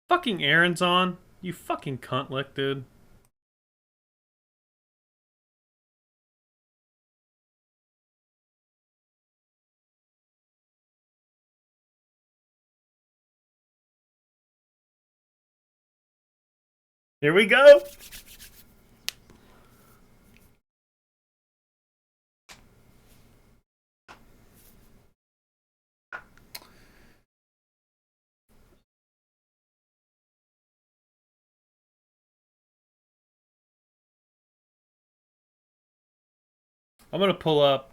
Fucking Aaron's on. You fucking cunt lick, dude. Here we go. I'm gonna pull up.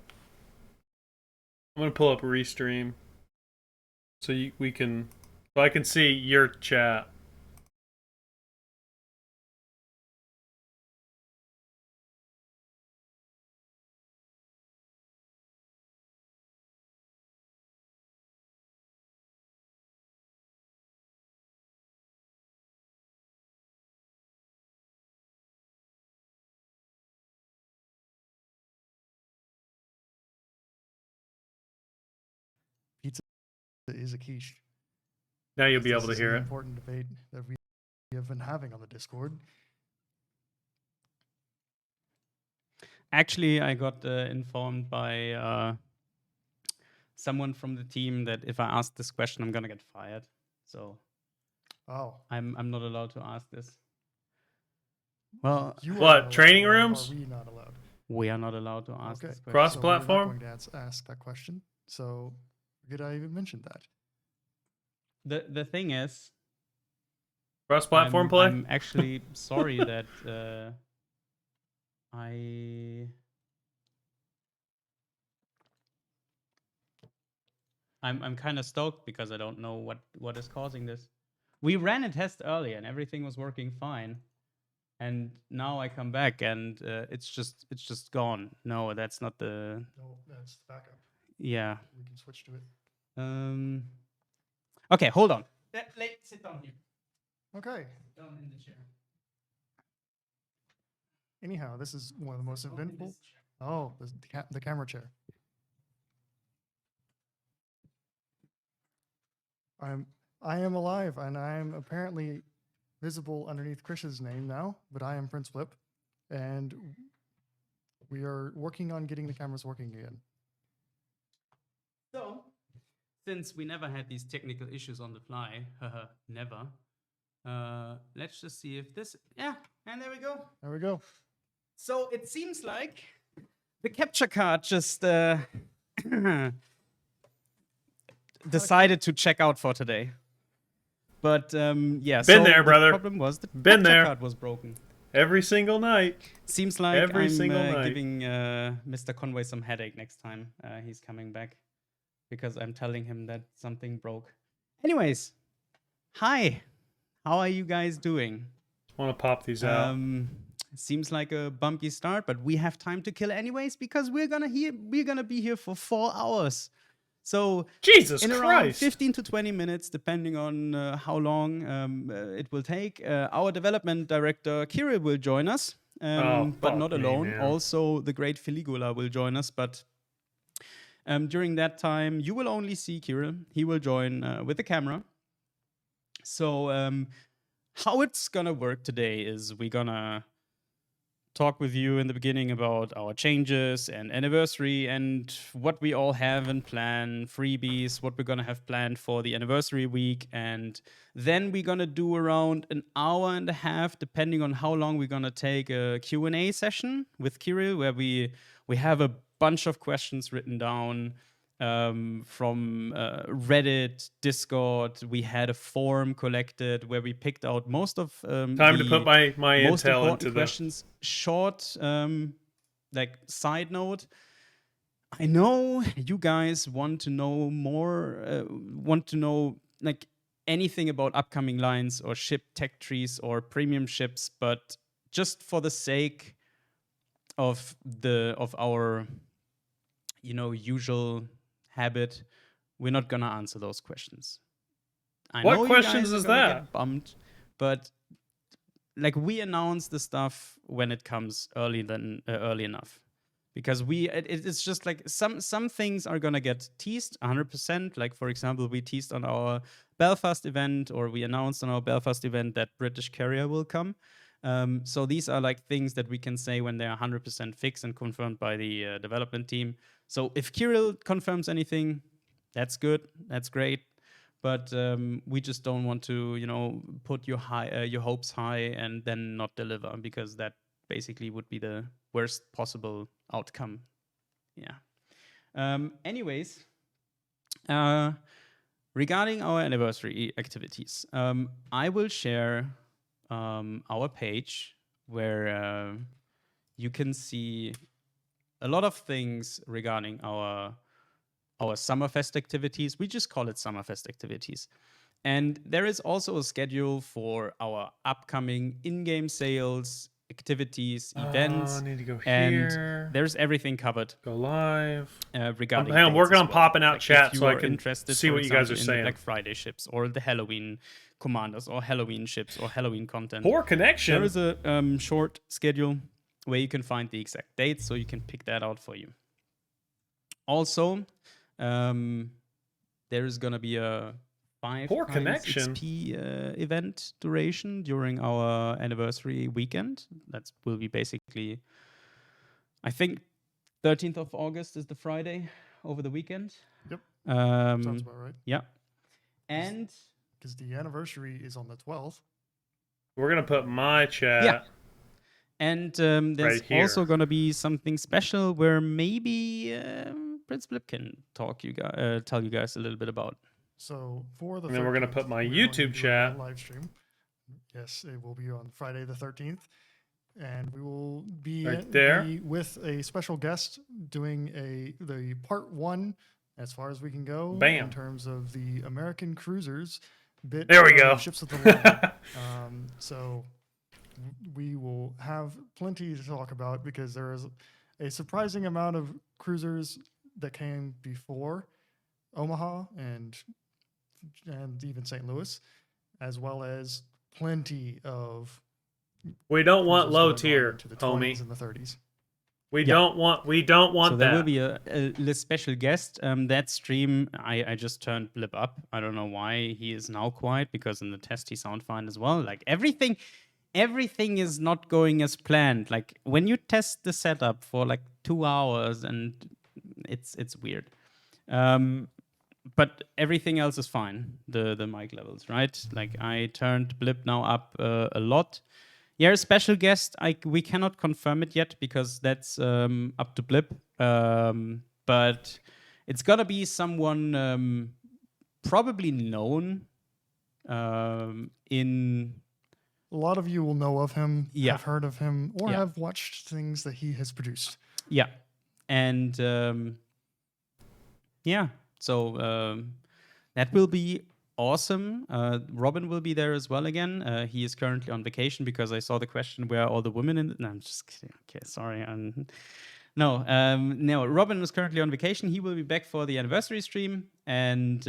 I'm gonna pull up Restream so we can, so I can see your chat. Pizza is a quiche. Now you'll be This able to is hear an it. important debate that we have been having on the Discord. Actually, I got informed by someone from the team that if I ask this question, I'm gonna get fired. So Oh, I'm not allowed to ask this. Well, you are What, not allowed, training or rooms? Are we not allowed? we are not allowed to ask Okay. this question. Cross-platform? So we're not going to ask that question. So did I even mention that? The thing is, Cross-platform play? I'm actually sorry that I'm kind of stoked because I don't know what is causing this. We ran a test earlier and everything was working fine, and now I come back and it's just gone. No, that's not the. No, that's the backup. Yeah. We can switch to it. Okay, hold on. Sit down here. Okay. Down in the chair. Anyhow, this is one of the most Oh, in eventful. this chair. Oh, the camera chair. I am alive, and I am apparently visible underneath Chris's name now, but I am Prince Flip, and we are working on getting the cameras working again. So, since we never had these technical issues on the fly, never. Let's just see if this. Yeah, and there we go. There we go. So it seems like the capture card just decided to check out for today. But yeah, Been there, brother. The problem was the Been capture there. card was broken. Every single night. Seems like Every I'm single night. giving Mr. Conway some headache next time he's coming back, because I'm telling him that something broke. Anyways, hi. How are you guys doing? I want to pop these out. Seems like a bumpy start, but we have time to kill anyways because we're gonna be here for 4 hours. So Jesus in around Christ. 15 to 20 minutes, depending on how long it will take, our development director Kirill will join us, but fuck not me, alone. man. Also, the great Filigula will join us, but during that time, you will only see Kirill. He will join with the camera. So how it's gonna work today is we're gonna talk with you in the beginning about our changes and anniversary and what we all have in plan, freebies, what we're gonna have planned for the anniversary week, and then we're gonna do around an hour and a half, depending on how long we're gonna take, a Q&A session with Kirill, where we have a bunch of questions written down from Reddit, Discord. We had a form collected where we picked out most of Time to put my most intel important into questions. Short, like side note. I know you guys want to know more. Want to know like anything about upcoming lines or ship tech trees or premium ships, but just for the sake of our usual habit, we're not gonna answer those questions. I What know questions you guys is are gonna that? get bummed, but like we announce the stuff when it comes early enough, because it's just like some things are gonna get teased 100%. Like for example, we teased on our Belfast event, or we announced on our Belfast event that British Carrier will come. So these are like things that we can say when they're 100% fixed and confirmed by the development team. So if Kirill confirms anything, that's good, that's great. But we just don't want to, put your hopes high and then not deliver, because that basically would be the worst possible outcome. Yeah. Anyways, regarding our anniversary activities, I will share our page where you can see a lot of things regarding our Summerfest activities. We just call it Summerfest activities. And there is also a schedule for our upcoming in-game sales, activities, events. I need to go and here. There's everything covered Go live. regarding Hang on, dates working as on well. popping out Like chat if you so I are can interested, see for what you guys are example, in the saying. Black Friday ships or the Halloween commanders or Halloween ships or Halloween content. Poor connection. There is a short schedule where you can find the exact dates, so you can pick that out for you. Also, there is going to be a 5 Poor times connection. XP event duration during our anniversary weekend. That will be basically, I think, 13th of August is the Friday over the weekend. Yep. Um, Sounds about right. Yeah. And Because the anniversary is on the 12th. We're gonna put my chat. Yeah. And there's Right here. also going to be something special where maybe Prince Blip can tell you guys a little bit about. So for the And then we're gonna 13th, put my we're going to YouTube do a chat. live stream. Yes, it will be on Friday the 13th, and we will be, Right there. be with a special guest doing the part 1, as far as we can go, Bam. in terms of the American cruisers bit. There we of go. Ships of the Line. So we will have plenty to talk about, because there is a surprising amount of cruisers that came before Omaha and even St. Louis, as well as plenty of We don't want cruisers low going on tier, into the homie. 20s and the 30s. We Yeah. don't want So there that. will be a special guest. That stream, I just turned Blip up. I don't know why he is now quiet, because in the test he sound fine as well. Like everything is not going as planned. Like when you test the setup for like 2 hours, and it's weird. But everything else is fine. The mic levels, right? Like I turned Blip now up a lot. Yeah, a special guest. We cannot confirm it yet, because that's up to Blip. But it's gotta be someone probably known in. A lot of you will know of him, Yeah. have heard of him, or Yeah. have watched things that he has produced. Yeah, and yeah, so that will be awesome. Robin will be there as well again. He is currently on vacation, because I saw the question, where are all the women in? No, I'm just kidding. Okay, sorry. No, Robin is currently on vacation. He will be back for the anniversary stream, and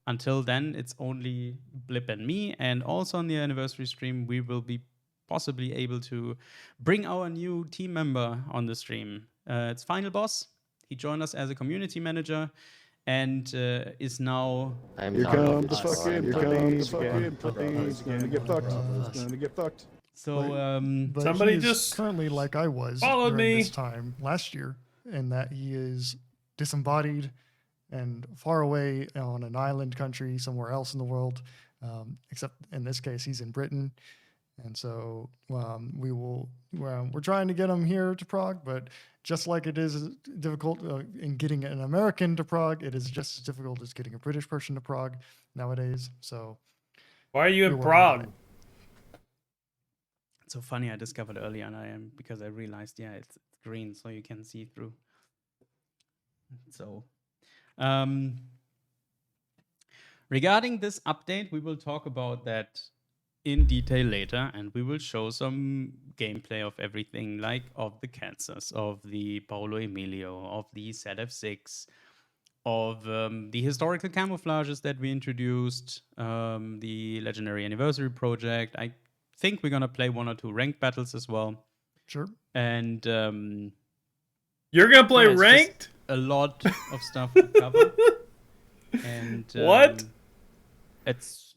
until then, it's only Blip and me. And also on the anniversary stream, we will be possibly able to bring our new team member on the stream. It's Final Boss. He joined us as a community manager, and is now. Here comes the fucking puppies again. Puppies gonna get fucked. Gonna get fucked. So But Somebody he is just currently, like I was followed during me. this time last year, in that he is disembodied and far away on an island country somewhere else in the world, except in this case he's in Britain. And so we're trying to get him here to Prague, but just like it is difficult in getting an American to Prague, it is just as difficult as getting a British person to Prague nowadays. So Why are you we're in working on Prague? it. it's so funny. I discovered earlier, and because I realized, it's green, so you can see through. So, regarding this update, we will talk about that in detail later, and we will show some gameplay of everything, like of the Kansas, of the Paolo Emilio, of the ZF6, of the historical camouflages that we introduced, the Legendary Anniversary Project. I think we're gonna play 1 or 2 ranked battles as well, Sure. and You're gonna play yeah, it's just ranked? a lot of stuff to cover. And What? it's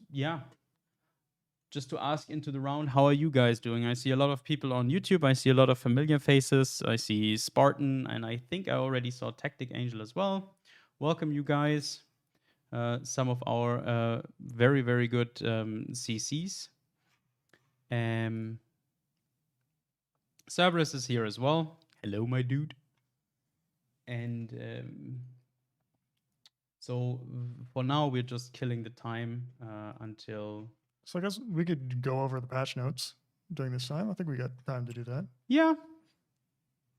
just to ask into the round, how are you guys doing? I see a lot of people on YouTube. I see a lot of familiar faces. I see Spartan, and I think I already saw Tactic Angel as well. Welcome, you guys. Some of our very, very good CCs. Cerberus is here as well. Hello, my dude. And so for now, we're just killing the time until... So I guess we could go over the patch notes during this time. I think we got time to do that. Yeah.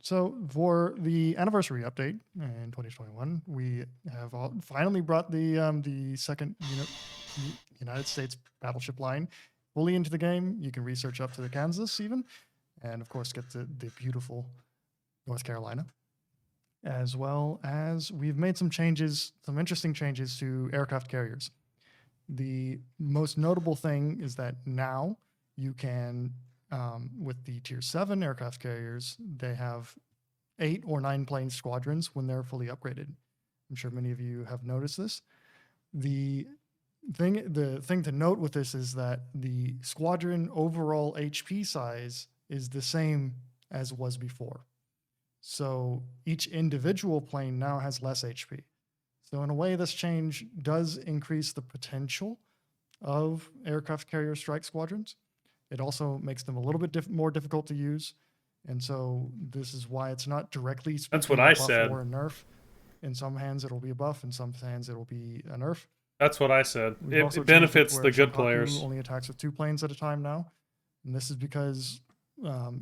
So for the anniversary update in 2021, we have finally brought the second United States battleship line fully into the game. You can research up to the Kansas even, and of course get the beautiful North Carolina. As well as we've made some changes, some interesting changes to aircraft carriers. The most notable thing is that now you can, with the Tier 7 aircraft carriers, they have 8 or 9 plane squadrons when they're fully upgraded. I'm sure many of you have noticed this. The thing to note with this is that the squadron overall HP size is the same as was before. So each individual plane now has less HP. So in a way, this change does increase the potential of aircraft carrier strike squadrons. It also makes them a little bit more difficult to use. And so this is why it's not directly speaking That's what I a buff said. or a nerf. In some hands, it'll be a buff. In some hands, it'll be a nerf. That's what I said. We've also It changed benefits where the good Shokaku players. only attacks with 2 planes at a time now. And this is because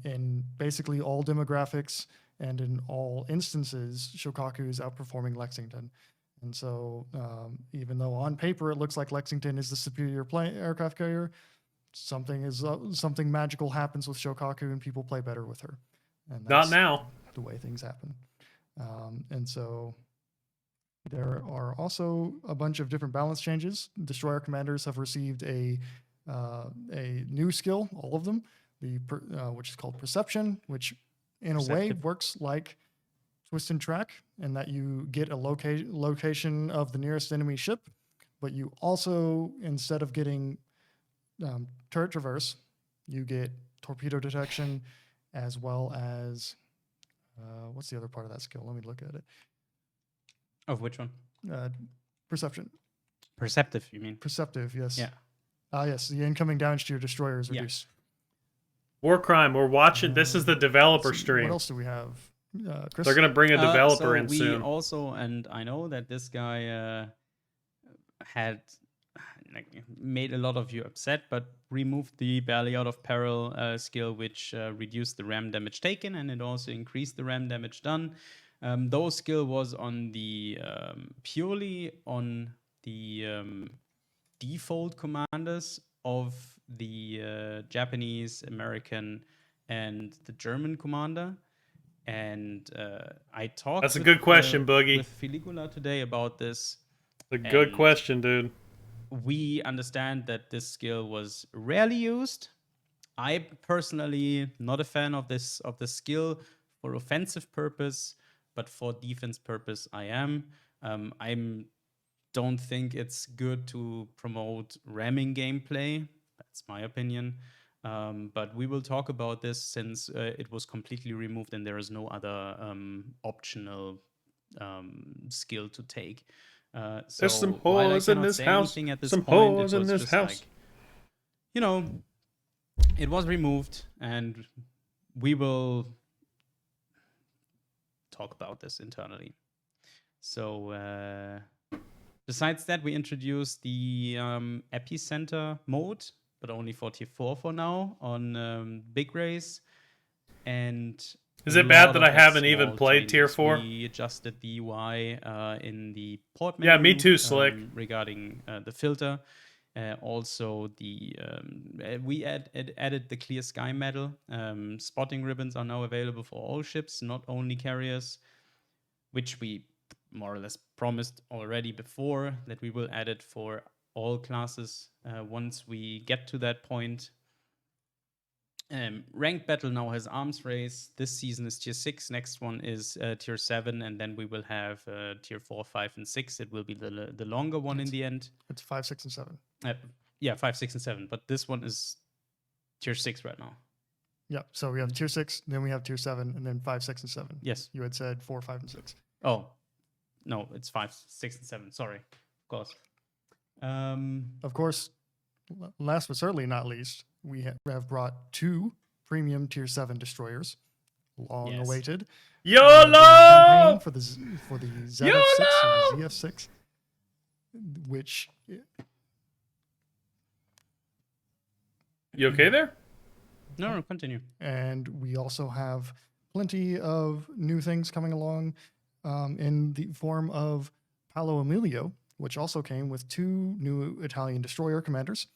in basically all demographics and in all instances, Shokaku is outperforming Lexington. And so even though on paper it looks like Lexington is the superior aircraft carrier, something magical happens with Shokaku and people play better with her. And Not now. the way things happen. And so there are also a bunch of different balance changes. Destroyer commanders have received a new skill, all of them, which is called Perception, which in a way works like Twist and Track, in that you get a location of the nearest enemy ship, but you also, instead of getting turret traverse, you get torpedo detection, as well as what's the other part of that skill? Let me look at it. Of which one? Perception. Perceptive, you mean? Perceptive, yes. Yeah. Yes, the incoming damage to your destroyer is reduced. War Crime, we're watching. This is the developer stream. What else do we have? Chris? They're going to bring a developer in we soon. Also, and I know that this guy had made a lot of you upset, but removed the Barely Out of Peril skill, which reduced the ram damage taken, and it also increased the ram damage done. Those skill was on the purely on the default commanders of the Japanese, American, and the German commander. And I talked. That's a good question, Boogie. With Filigula today about this. A good question, dude. We understand that this skill was rarely used. I personally not a fan of this skill for offensive purpose, but for defense purpose, I am. I don't think it's good to promote ramming gameplay. That's my opinion. But we will talk about this since it was completely removed and there is no other optional skill to take. So there's some while I holes in cannot this say house. anything at this Some point, holes it in was this just house. like, you know, it was removed, and we will talk about this internally. So besides that, we introduced the epicenter mode, but only for tier 4 for now on Big Race. And is it bad that I haven't even played tier 4? We adjusted the UI in the port menu. Yeah, me too, Slick. Regarding the filter. Also, we added the clear sky medal. Spotting ribbons are now available for all ships, not only carriers, which we more or less promised already before that we will add it for all classes once we get to that point. Ranked battle now has arms race. This season is tier 6. Next one is tier 7, and then we will have tier 4, 5, and 6. It will be the longer one in the end. It's 5, 6, and 7. Yeah, 5, 6, and 7. But this one is tier 6 right now. Yeah. So we have tier 6, then we have tier 7, and then 5, 6, and 7. Yes. You had said 4, 5, and 6. Oh, no, it's 5, 6, and 7. Sorry, of course. Of course, last but certainly not least, we have brought 2 premium tier 7 destroyers, long Yes. awaited. YOLO! For the ZF6 YOLO! and ZF6, which You okay there? No, continue. and we also have plenty of new things coming along in the form of Paolo Emilio, which also came with 2 new Italian destroyer commanders.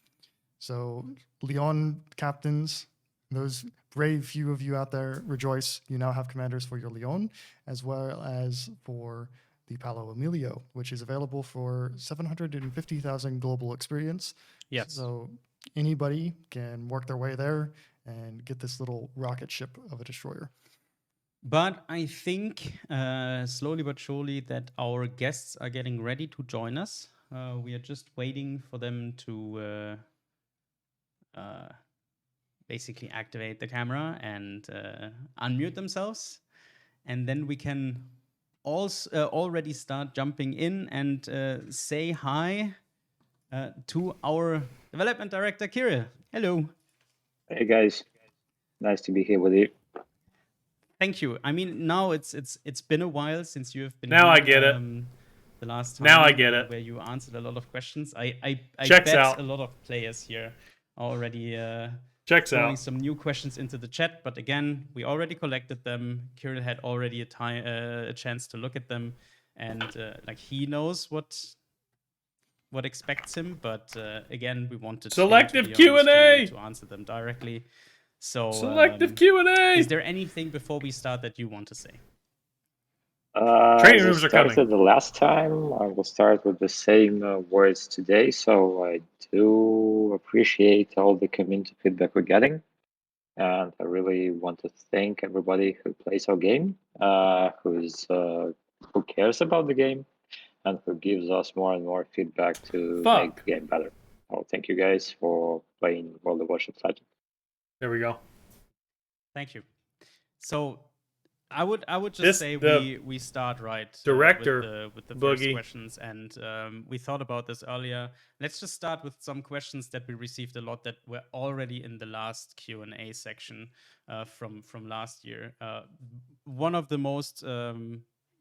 So Leon captains, those brave few of you out there, rejoice. You now have commanders for your Leon, as well as for the Paolo Emilio, which is available for 750,000 global experience. Yes. So anybody can work their way there and get this little rocket ship of a destroyer. But I think slowly but surely that our guests are getting ready to join us. We are just waiting for them to basically activate the camera and unmute themselves. And then we can already start jumping in and say hi to our development director, Kirill. Hello. Hey guys, nice to be here with you. Thank you. I mean, now it's been a while since you have been. Now I here, get it. The last time. Now I get it. Where you answered a lot of questions. I Checks bet out. a lot of players here are already Checks throwing out. some new questions into the chat. But again, we already collected them. Kirill had already a chance to look at them, and like he knows what expects him. But again, we wanted Selective him to be on the Q&A! stream to answer them directly. So Selective Q&A! is there anything before we start that you want to say? Training As I rooms are coming. started the last time, I will start with the same words today. So I do appreciate all the community feedback we're getting. And I really want to thank everybody who plays our game, who cares about the game, and who gives us more and more feedback to make the game better. Oh, thank you guys for playing World of Warships Legends. There we go. Thank you. So I would just This- say the we start right director, with the Boogie. first questions, and we thought about this earlier. Let's just start with some questions that we received a lot that were already in the last Q&A section from last year. One of the most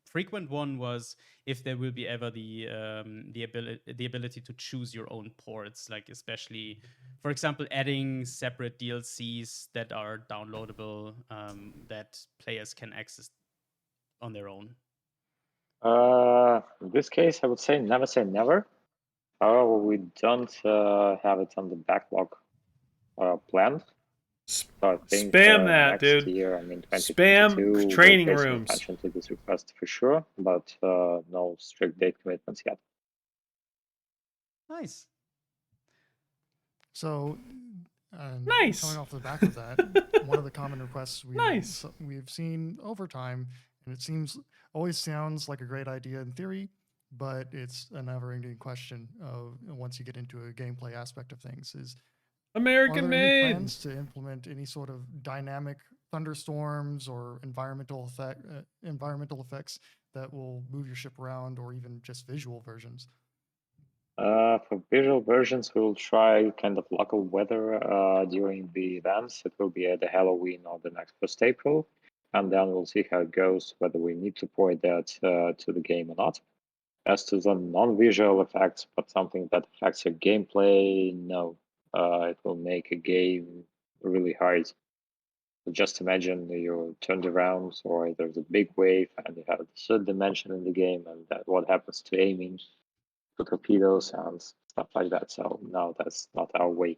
frequent one was if there will be ever the ability to choose your own ports, like especially, for example, adding separate DLCs that are downloadable that players can access on their own. In this case, I would say never. However, we don't have it on the backlog planned. So I think Spam that, next dude. year, I mean 2022, Spam we'll training pay some rooms. attention to this request for sure, but no strict date commitments yet. Nice. So, Nice. coming off the back of that, one of the common requests Nice. we've seen over time, and it always sounds like a great idea in theory, but it's a never-ending question of once you get into a gameplay aspect of things is, are American there any made. plans to implement any sort of dynamic thunderstorms or environmental effects that will move your ship around, or even just visual versions? For visual versions, we'll try kind of local weather during the events. It will be at the Halloween or the next 1st April, and then we'll see how it goes, whether we need to port that to the game or not. As to the non-visual effects, but something that affects your gameplay, no. It will make a game really hard. So just imagine you're turned around, or there's a big wave, and you have a third dimension in the game, and what happens to aiming, to torpedoes, and stuff like that. So no, that's not our way.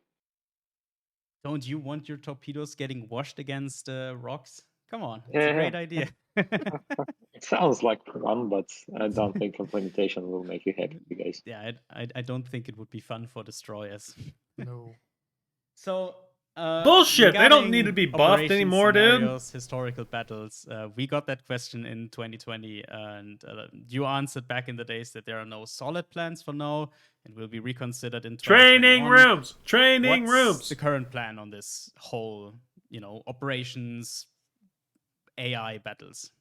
Don't you want your torpedoes getting washed against rocks? Come on, it's Yeah. a great idea. It sounds like fun, but I don't think implementation will make you happy, guys. Yeah, I don't think it would be fun for destroyers. No. So Bullshit! They don't need to regarding be buffed operation anymore, dude. scenarios, historical battles. We got that question in 2020, and you answered back in the days that there are no solid plans for now. It will be reconsidered in 2021. Training rooms. Training What's rooms. the current plan on this whole, operations AI battles?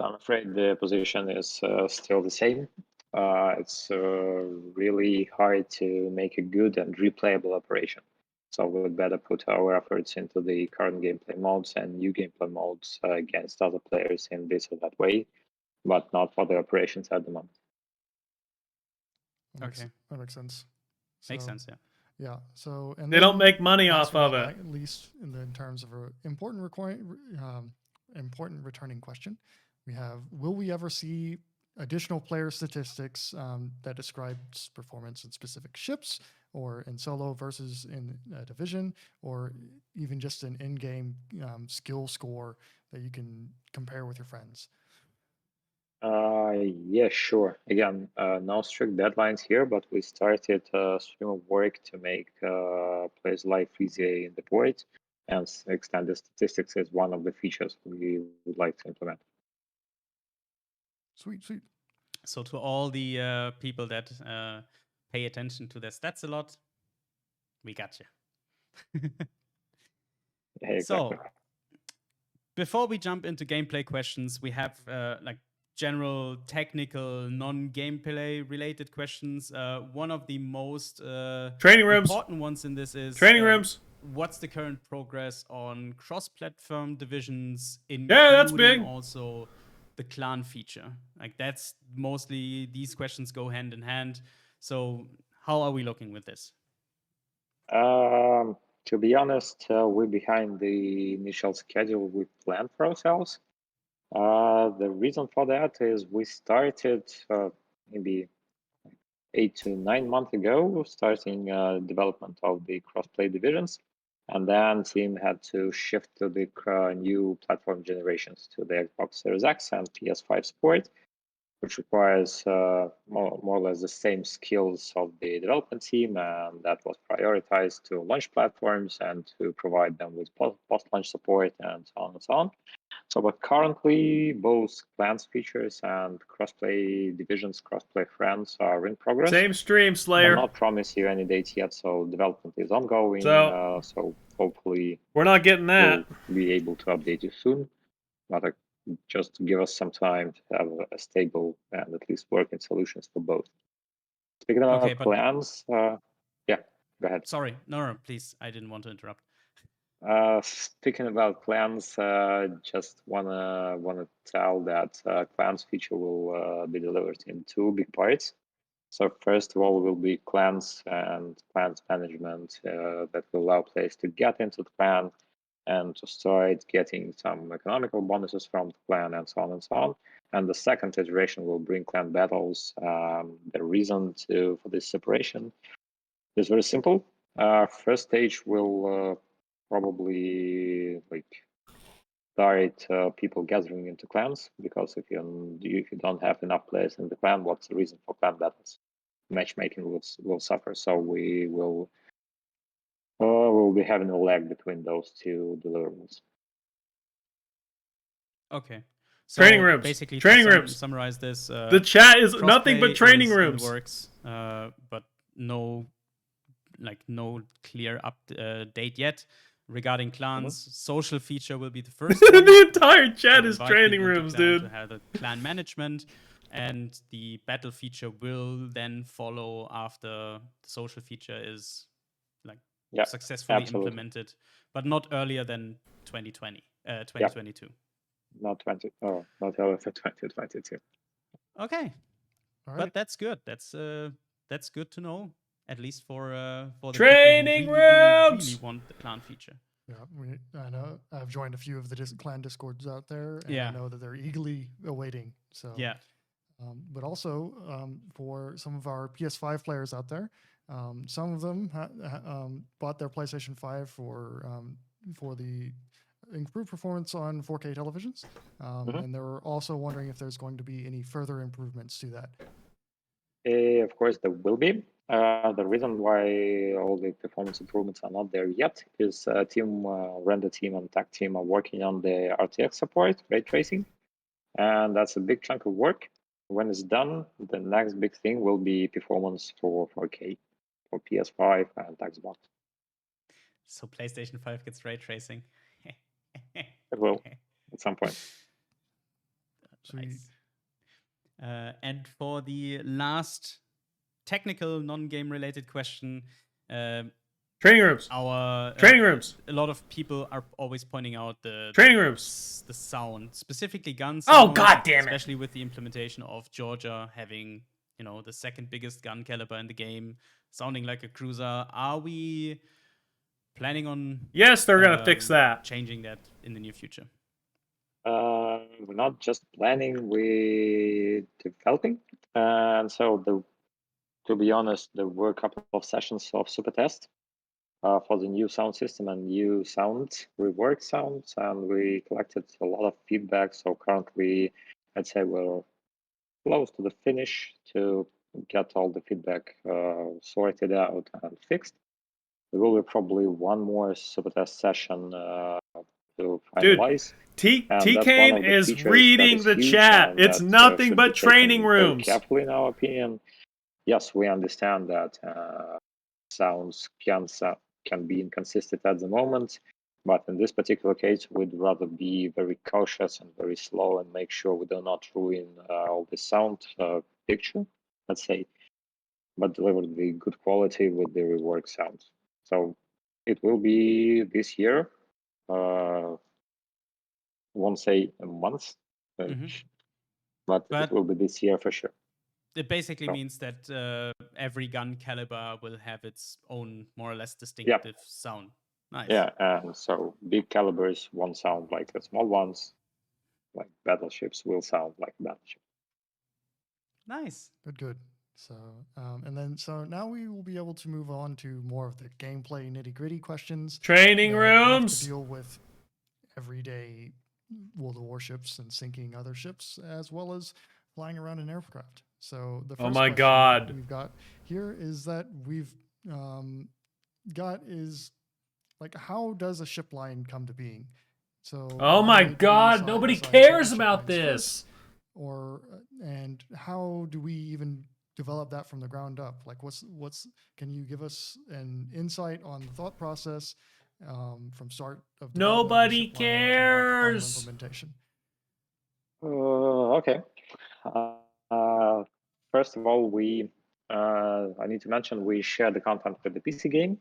I'm afraid the position is still the same. It's really hard to make a good and replayable operation. So we'd better put our efforts into the current gameplay modes and new gameplay modes against other players in this or that way, but not for the operations at the moment. Okay. That makes sense. Makes So, sense, yeah. Yeah. So and They don't then make money last off but of not it. At least in terms of an important returning question, we have: will we ever see additional player statistics that describes performance in specific ships, or in solo versus in a division, or even just an in-game skill score that you can compare with your friends? Yeah, sure. Again, no strict deadlines here, but we started a stream of work to make players' life easier in the void, and extended statistics is one of the features we would like to implement. Sweet. So to all the people that pay attention to their stats a lot, we got you. Yeah, exactly. So before we jump into gameplay questions, we have like general technical non-gameplay related questions. One of the most Training rooms. important ones in this is Training rooms. what's the current progress on cross-platform divisions, Yeah, that's including big. also the clan feature? Like that's mostly these questions go hand in hand. So how are we looking with this? To be honest, we're behind the initial schedule we planned for ourselves. The reason for that is we started maybe 8 to 9 months ago, starting development of the crossplay divisions, and then team had to shift to the new platform generations, to the Xbox Series X and PS5 support, which requires more or less the same skills of the development team, and that was prioritized to launch platforms and to provide them with post-launch support and so on and so on. So, but currently, both clans features and crossplay divisions, crossplay friends are in progress. Same stream, I Slayer. cannot promise you any dates yet, so development is ongoing. So- So hopefully We're not getting that. we'll be able to update you soon. But just give us some time to have a stable and at least working solutions for both. Speaking about Okay, but- clans, yeah, go ahead. Sorry, no, please. I didn't want to interrupt. Speaking about clans, just wanna tell that clans feature will be delivered in two big parts. So first of all will be clans and clans management that will allow players to get into the clan and to start getting some economical bonuses from the clan and so on and so on. And the second iteration will bring clan battles. The reason for this separation is very simple. First stage will probably start people gathering into clans, because if you don't have enough players in the clan, what's the reason for clan battles? Matchmaking will suffer. So we'll be having a lag between those two deliverables. Okay. So Training rooms. Basically, Training to rooms. summarize this, The chat is nothing but crossplay training is in the rooms. works, but no clear date yet. Regarding clans, social feature will be the first one. The entire chat To is invite training people into rooms, clan dude. To have a clan management, and the battle feature will then follow after the social feature is successfully absolutely. implemented, but not earlier than 2022. Not earlier for 2022. Okay, All right. but that's good. That's good to know, at least for the Training people who really rooms! want the clan feature. Yeah, I know. I've joined a few of the clan discords out there, and Yeah. I know that they're eagerly awaiting. So Yeah. But also for some of our PS5 players out there, some of them bought their PlayStation 5 for the improved performance on 4K televisions, and they're also wondering if there's going to be any further improvements to that. Of course, there will be. The reason why all the performance improvements are not there yet is render team and tech team are working on the RTX support, ray tracing, and that's a big chunk of work. When it's done, the next big thing will be performance for 4K for PS5 and Xbox. So PlayStation 5 gets ray tracing. It will at some point. Sweet. Nice. And for the last technical, non-game related question, Training rooms. our Training rooms. a lot of people are always pointing out the Training rooms. the sound, specifically gun Oh, sound. God damn it. Especially with the implementation of Georgia having, the second biggest gun caliber in the game, sounding like a cruiser. Are we planning on Yes, they're gonna fix that. changing that in the near future? We're not just planning, we're developing. And so, to be honest, there were a couple of sessions of super test for the new sound system and new sound rework sounds, and we collected a lot of feedback. So currently, I'd say we're close to the finish to get all the feedback sorted out and fixed. There will be probably one more super test session to finalize. T And that's one Kane of the is features that reading is the huge chat. and It's that, nothing should but be taken training very rooms. carefully, in our opinion. Yes, we understand that sounds can be inconsistent at the moment, but in this particular case, we'd rather be very cautious and very slow and make sure we do not ruin all the sound picture, let's say, but deliver the good quality with the rework sound. So it will be this year. Won't say a month, but it will be this year for sure. It basically So, means that every gun caliber will have its own more or less distinctive sound. Nice. Yeah, and so big calibers won't sound like the small ones. Like battleships will sound like battleship. Nice. Good. So, so now we will be able to move on to more of the gameplay nitty gritty questions. Training that have rooms. to deal with everyday World of Warships and sinking other ships, as well as flying around an aircraft. So the first my question God. we've got here is that we've got is like, how does a ship line come to being? So Oh my would it be God, side nobody by side, putting cares ship about lines this. first? Or and how do we even develop that from the ground up? Like, what's can you give us an insight on the thought process from start of development of the Nobody ship line to like final cares. implementation? Okay. First of all, I need to mention we share the content with the PC game,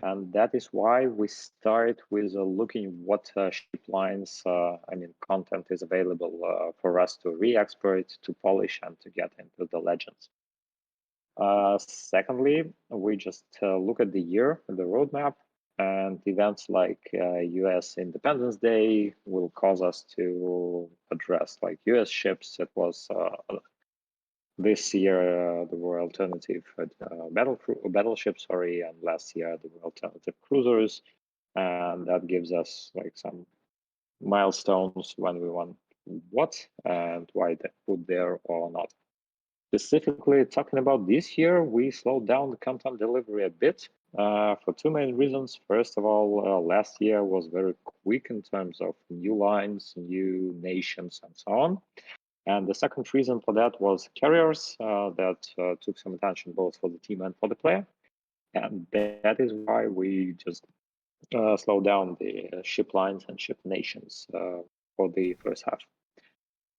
and that is why we start with looking what ship lines, content is available for us to re-export, to polish, and to get into the legends. Secondly, we just look at the year, the roadmap, and events like US Independence Day will cause us to address like US ships. It was this year there were alternative battleships, and last year there were alternative cruisers, and that gives us like some milestones when we want what and why they put there or not. Specifically talking about this year, we slowed down the content delivery a bit for two main reasons. First of all, last year was very quick in terms of new lines, new nations, and so on. And the second reason for that was carriers that took some attention both for the team and for the player. And that is why we just slowed down the ship lines and ship nations for the first half.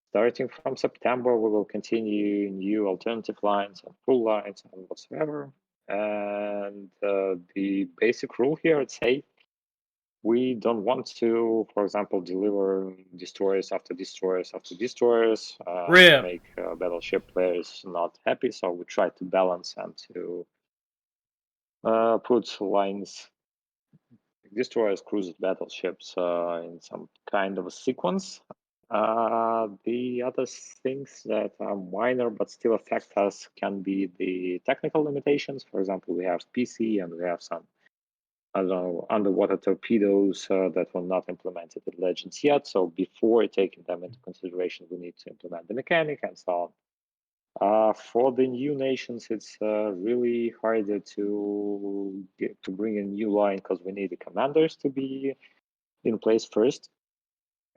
Starting from September, we will continue new alternative lines and full lines and whatsoever. And the basic rule here, I'd say, we don't want to, for example, deliver destroyers after destroyers after destroyers, make battleship players not happy. So we try to balance and to put lines, destroyers, cruisers, battleships in some kind of a sequence. The other things that are minor but still affect us can be the technical limitations. For example, we have PC and we have some, I don't know, underwater torpedoes that were not implemented in Legends yet. So before taking them into consideration, we need to implement the mechanic and so on. For the new nations, it's really harder to bring a new line because we need the commanders to be in place first.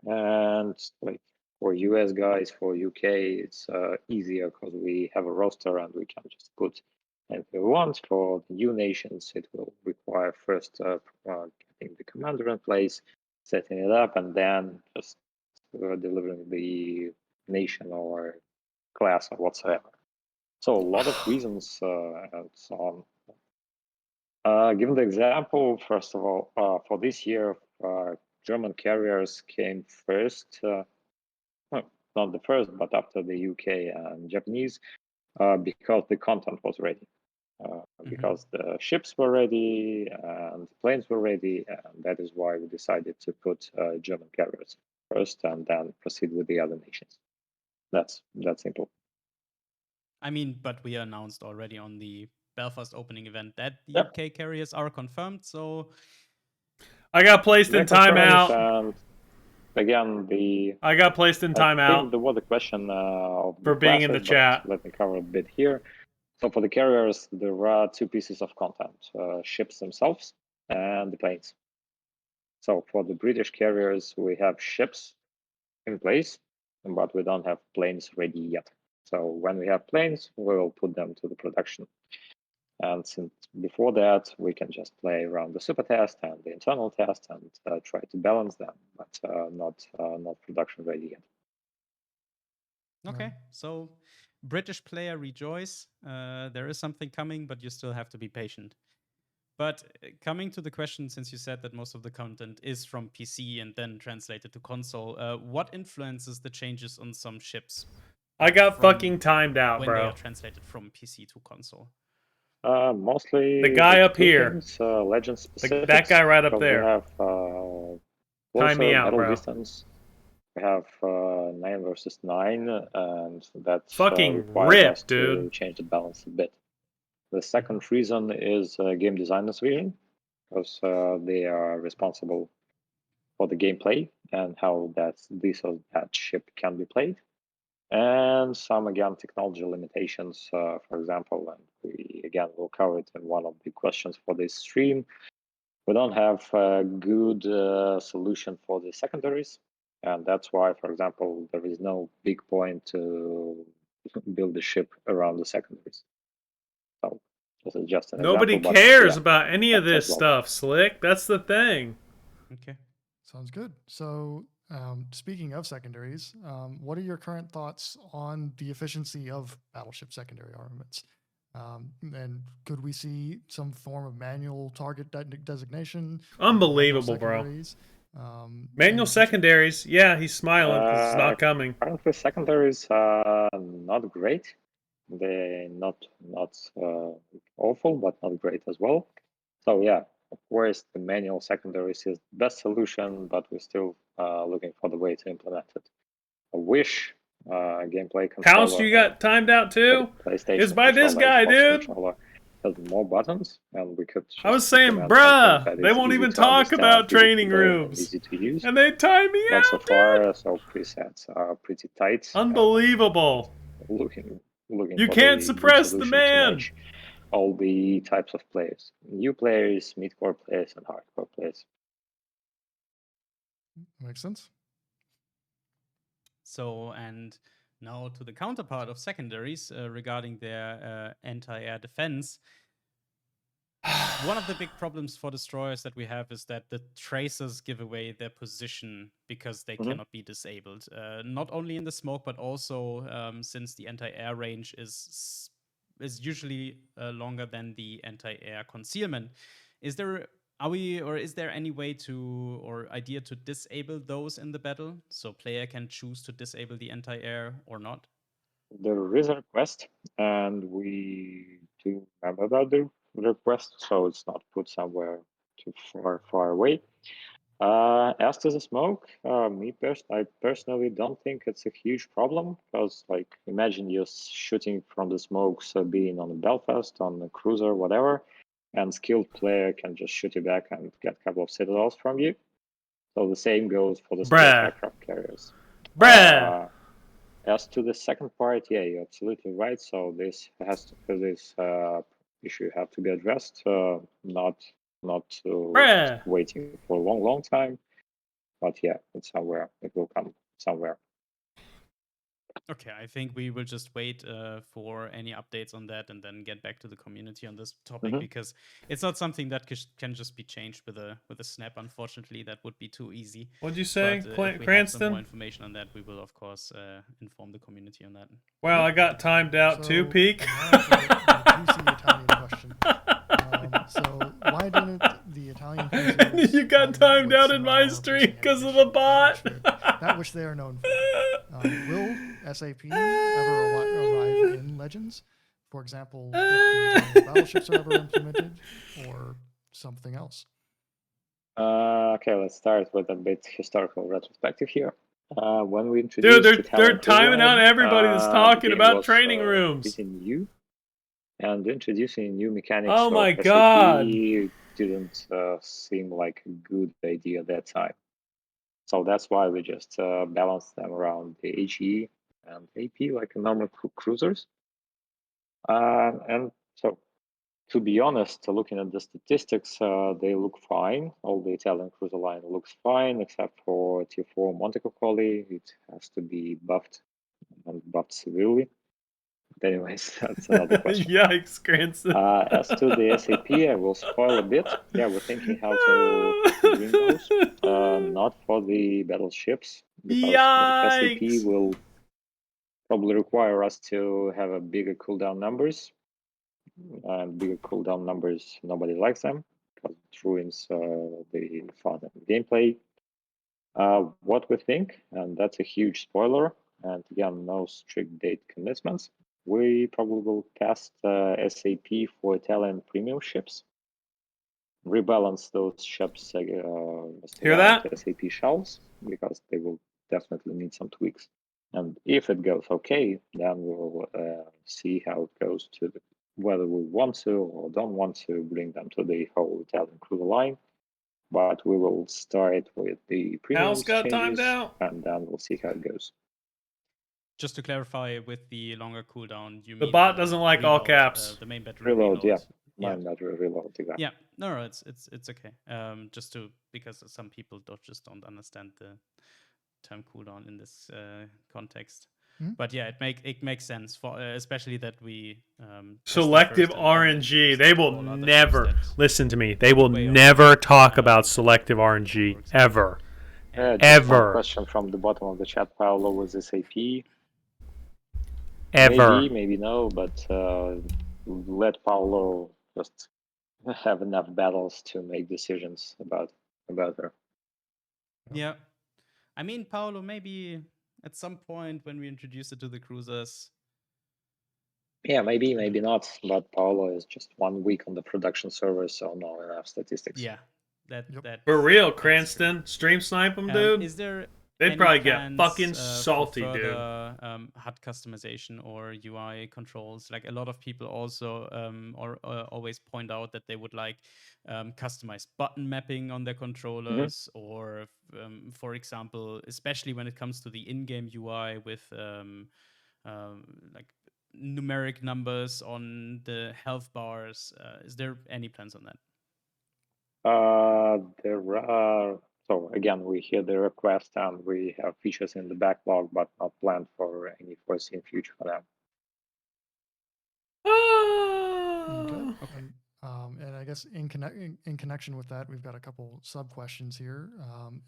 And like for US guys, for UK, it's easier because we have a roster and we can just put if we want. For the new nations, it will require first getting the commander in place, setting it up, and then just delivering the nation or class or whatsoever. So a lot of reasons and so on. Given the example, first of all, for this year, German carriers came first. Well, not the first, but after the UK and Japanese, because the content was ready. Because the ships were ready and the planes were ready, and that is why we decided to put German carriers first and then proceed with the other nations. That's simple. I mean, but we announced already on the Belfast opening event that the Yep. UK carriers are confirmed. So I got placed in They're confirmed, timeout. and again, I got placed in I think timeout there was a question of for the being in the classes, but chat. let me cover a bit here. So for the carriers, there are two pieces of content: ships themselves and the planes. So for the British carriers, we have ships in place, but we don't have planes ready yet. So when we have planes, we will put them to the production. And since before that, we can just play around the super test and the internal test and try to balance them, but not production ready yet. okay, so British player rejoice. There is something coming, but you still have to be patient. But coming to the question, since you said that most of the content is from PC and then translated to console, what influences the changes on some ships? I got from fucking timed out, when they bro. are translated from PC to console. Mostly The guy up two here. things, legend specifics. That guy right up because there. We have Time me closer out, battle bro. distance. We have 9 versus 9, and that Fucking requires rip, us dude. to change the balance a bit. The second reason is game designers' vision, because they are responsible for the gameplay and how this or that ship can be played. And some, again, technology limitations, for example, and we, again, will cover it in one of the questions for this stream. We don't have a good solution for the secondaries. And that's why, for example, there is no big point to build a ship around the secondaries. So this is just an Nobody example. cares But, about any of that's this as well. stuff, Slick. That's the thing. Okay. Sounds good. So, speaking of secondaries, what are your current thoughts on the efficiency of battleship secondary armaments? And could we see some form of manual target designation? Unbelievable, manual bro. secondaries, Manual and secondaries. Yeah, he's smiling because it's not coming. Currently, secondaries are not great. They're not awful, but not great as well. So yeah, of course, the manual secondaries is the best solution, but we're still looking for the way to implement it. I wish gameplay controller. Pounce, you got timed out too? PlayStation It's by this controller, guy, Xbox dude. controller has more buttons, and we could just I was saying, implement something bruh, that they is won't easy even to talk understand, about easy to training learn, and rooms. easy to use. And they time me But out, so dude. far, so presets are pretty tight. Unbelievable. Looking You for can't the good suppress the solution to man. match all the types of players: new players, mid-core players, and hardcore players. makes sense. So, and now to the counterpart of secondaries regarding their anti-air defense. One of the big problems for destroyers that we have is that the tracers give away their position because they cannot be disabled. Not only in the smoke, but also since the anti-air range is usually longer than the anti-air concealment. Is there any way to or idea to disable those in the battle so player can choose to disable the anti-air or not? There is a request, and we do remember about the request, so it's not put somewhere too far away. As to the smoke, I personally don't think it's a huge problem, because like imagine you're shooting from the smoke, so being on a Belfast, on a cruiser, whatever, and skilled player can just shoot you back and get a couple of citadels from you. So the same goes for the skilled Bruh. aircraft carriers. Bruh. As to the second part, yeah, you're absolutely right. So this issue have to be addressed, not Bruh. waiting for a long time. But yeah, it's somewhere. It will come somewhere. Okay, I think we will just wait for any updates on that and then get back to the community on this topic, Mhm. because it's not something that can just be changed with a snap. Unfortunately, that would be too easy. What'd you say, But if we have some more Cranston? information on that, we will of course inform the community on that. Wow, I got timed out too, So, Peak. now for the juicy Italian question. So why didn't the Italian cruisers You got come timed with out in my similar stream pacing 'cause of the animation, bot. that which they are known for? Will SAP ever arrive in Legends? For example, if the Italian battleships are ever implemented, or something else? Okay, let's start with a bit historical retrospective here. When we introduced Dude, they're Italian Cruise timing out Line, everybody that's the talking game about was, training rooms. pretty new, and introducing new mechanics Oh of my SAP God. didn't seem like a good idea at that time. So that's why we just balanced them around the HE and AP like normal cruisers. And so, to be honest, looking at the statistics, they look fine. All the Italian cruiser line looks fine, except for Tier 4 Monte Coccoli. It has to be buffed and buffed severely. But anyways, that's another question. Yikes, Cranston. As to the SAP, I will spoil a bit. Yeah, we're thinking how to bring those. Not for the battleships, because SAP Yikes. will probably require us to have a bigger cooldown numbers. And bigger cooldown numbers, nobody likes them because it ruins the fun and gameplay. What we think, and that's a huge spoiler, and again, no strict date commitments, we probably will test SAP for Italian premium ships, rebalance those ships Hear around that? SAP shelves, because they will definitely need some tweaks. And if it goes okay, then we'll see how it goes to whether we want to or don't want to bring them to the whole Italian cruiser line. But we will start with the premium House got timed exchanges, out. and then we'll see how it goes. Just to clarify, with the longer cooldown, you The mean bot doesn't like all reload, caps. the main battery Reload, yeah. Yeah. Mine battery reload, exactly. Yeah, no, it's okay. Just to, because some people don't understand the term cooldown in this context. But yeah, it makes sense for especially that we Selective test it first and RNG. then They will all other never ships that listen to me. They will way on never talk for about selective RNG example. ever. Just Ever. one question from the bottom of the chat, Paolo, was SAP? Ever. Maybe no, but let Paolo just have enough battles to make decisions about her. Yeah, I mean, Paolo, maybe at some point when we introduce it to the cruisers. Yeah, maybe not. But Paolo is just 1 week on the production server, so no enough statistics. Yeah, Yep. that For real, that's true. Cranston. Stream snipe them, dude. Is there They'd any probably get plans, fucking for salty, dude. further, HUD customization or UI controls? Like, a lot of people also always point out that they would like customized button mapping on their controllers, or for example, especially when it comes to the in-game UI with like numeric numbers on the health bars. Is there any plans on that? There are. So again, we hear the request and we have features in the backlog, but not planned for any foreseen future for them. Okay. And I guess in connection with that, we've got a couple sub questions here.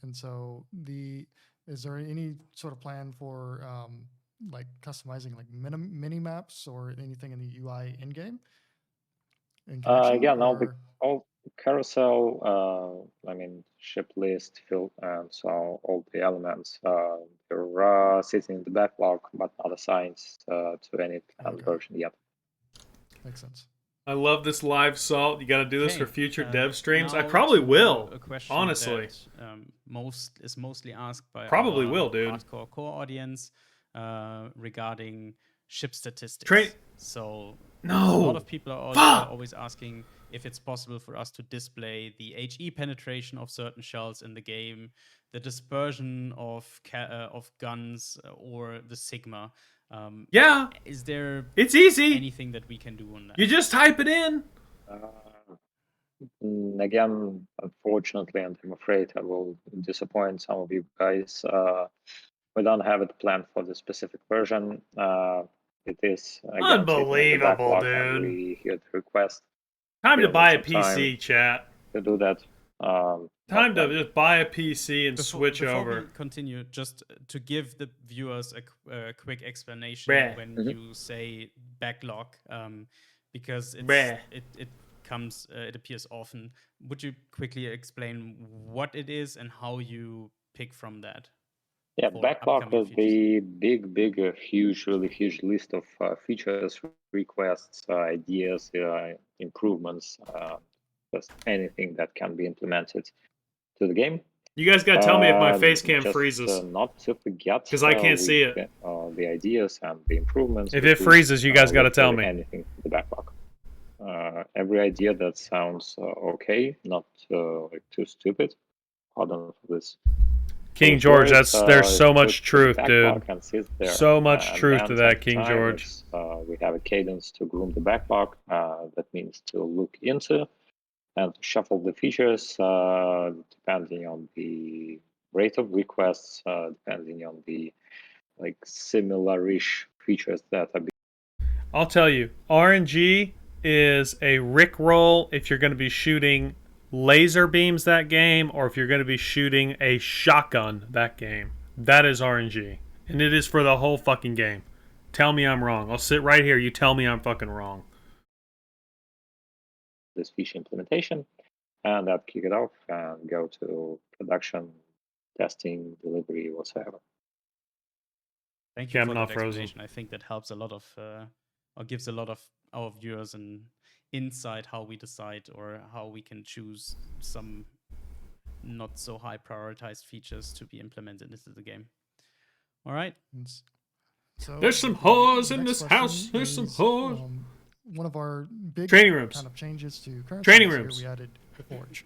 And so is there any sort of plan for like customizing like mini maps or anything in the UI in game? Again, all carousel, ship list, fill, and so all the elements they're sitting in the backlog, but not assigned to any planned version yet. Makes sense. I love this live salt. You got to do this for Okay, future dev streams. I now probably to will. a question Honestly, that, is mostly asked by probably our will, dude. hardcore core audience regarding ship statistics. So A lot No. of people are Fuck! always asking if it's possible for us to display the HE penetration of certain shells in the game, the dispersion of guns, or the sigma. Yeah, Is there it's easy. anything that we can do on that? You just type it in. Again, unfortunately, and I'm afraid I will disappoint some of you guys. We don't have it planned for the specific version. It is again sitting in the Unbelievable, backlog, and dude. we hear the request. Time to We'll buy need a some time PC, chat. to do that. Time Not to planned. just buy a PC and switch before over. we continue, just to give the viewers a quick explanation Bruh. when Mhm. you say backlog, because Bruh. it comes it appears often. Would you quickly explain what it is and how you pick from that? Yeah, for backlog upcoming is features? the big, huge, really huge list of features, requests, ideas, improvements, just anything that can be implemented to the game. You guys gotta tell me if my face cam Just freezes. not to forget, 'Cause I can't see it. The ideas and the improvements. If we it put, freezes, you guys gotta tell literally me. anything in the backlog. Every idea that sounds okay, not like too stupid. Pardon for this. King George, there's so much truth, dude. So much truth to that, King George. We have a cadence to groom the backlog. That means to look into and to shuffle the features depending on the rate of requests, depending on the like similar-ish features that are being. I'll tell you, RNG is a rickroll if you're going to be shooting laser beams that game, or if you're going to be shooting a shotgun that game. That is RNG. And it is for the whole fucking game. Tell me I'm wrong. I'll sit right here. You tell me I'm fucking wrong. This feature implementation, and that kick it off and go to production, testing, delivery, whatsoever. Thank Yeah, you I'm for not that frozen. explanation. I think that helps a lot of, or gives a lot of our viewers an insight how we decide or how we can choose some not so high prioritized features to be implemented into the game. All right. So There's some the whores in next this house. question There's some is, whores. One of our big Training rooms. kind of changes to current Training series rooms. Here, we added the Forge,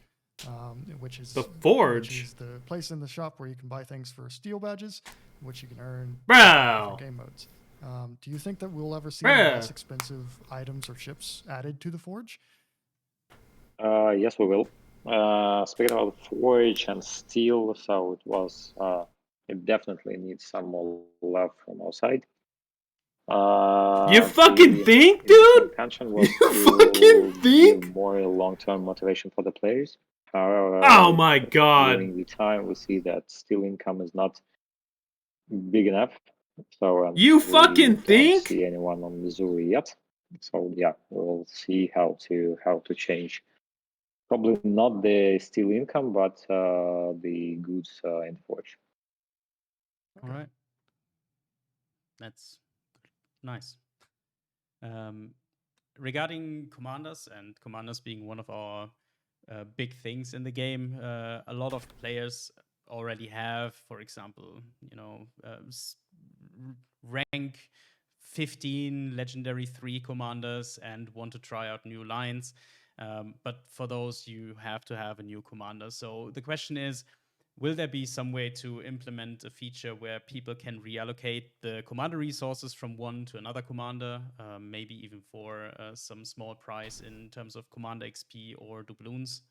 which is The Forge? which is the place in the shop where you can buy things for steel badges, which you can earn in Bro. different game modes. Do you think that we'll ever see Bruh. less expensive items or ships added to the Forge? Yes, we will. Speaking about Forge and Steel, so it definitely needs some more love from our side. You fucking think, dude? Intention was You to fucking think? give more long-term motivation for the players. However, Oh my god. during the time we see that Steel income is not big enough. So You we fucking don't think? see anyone on Missouri yet. So yeah, we'll see how to change. Probably not the Steel income, but the goods in Forge. All right. That's nice. Regarding commanders being one of our big things in the game, a lot of players already have, for example, rank 15 legendary 3 commanders and want to try out new lines. But for those, you have to have a new commander. So the question is, will there be some way to implement a feature where people can reallocate the commander resources from one to another commander, maybe even for some small price in terms of commander XP or doubloons?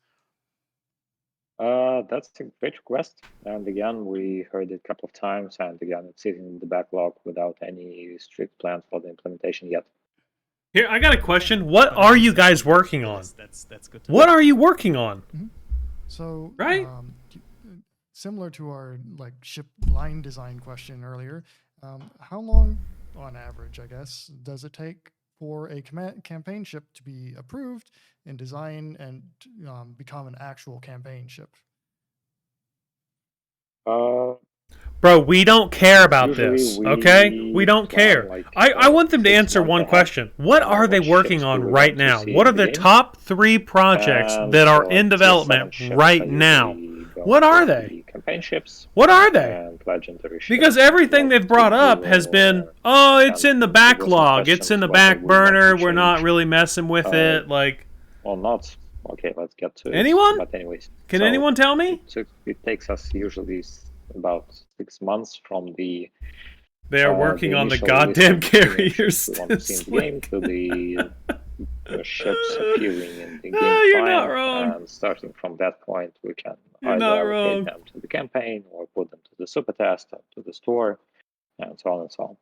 That's a great request. And again, we heard it a couple of times, and again, it's sitting in the backlog without any strict plan for the implementation yet. Here, I got a question. What are you guys working on? That's good. What are you working on? So, Right? Similar to our like ship line design question earlier, how long, on average, I guess, does it take for a campaign ship to be approved in design and become an actual campaign ship? Bro, we don't care about Usually this, we okay? We don't plan, care. like, I want them to 6 answer months one ahead, question. What are they what working ships on we were right going to now? see What are in the the game. top 3 projects And that are so, in like, development 7 ships right are now? usually going What are for they? the campaign campaign ships. What are they? And legendary ships. Because everything like they've brought up has been, oh, it's in the and there were some backlog, it's in questions the whether back we want to burner, we're not change, really messing with it, like... or not. Okay, let's get to Anyone? it. But anyways. Can anyone tell me? It takes us usually about 6 months from the... They are working on the initial goddamn list of premium carriers. ships we want to see in the game to the ships appearing in the game You're file, not wrong. and starting from that point we can You're either not allocate wrong. them to the campaign or put them to the super test or to the store, and so on and so on.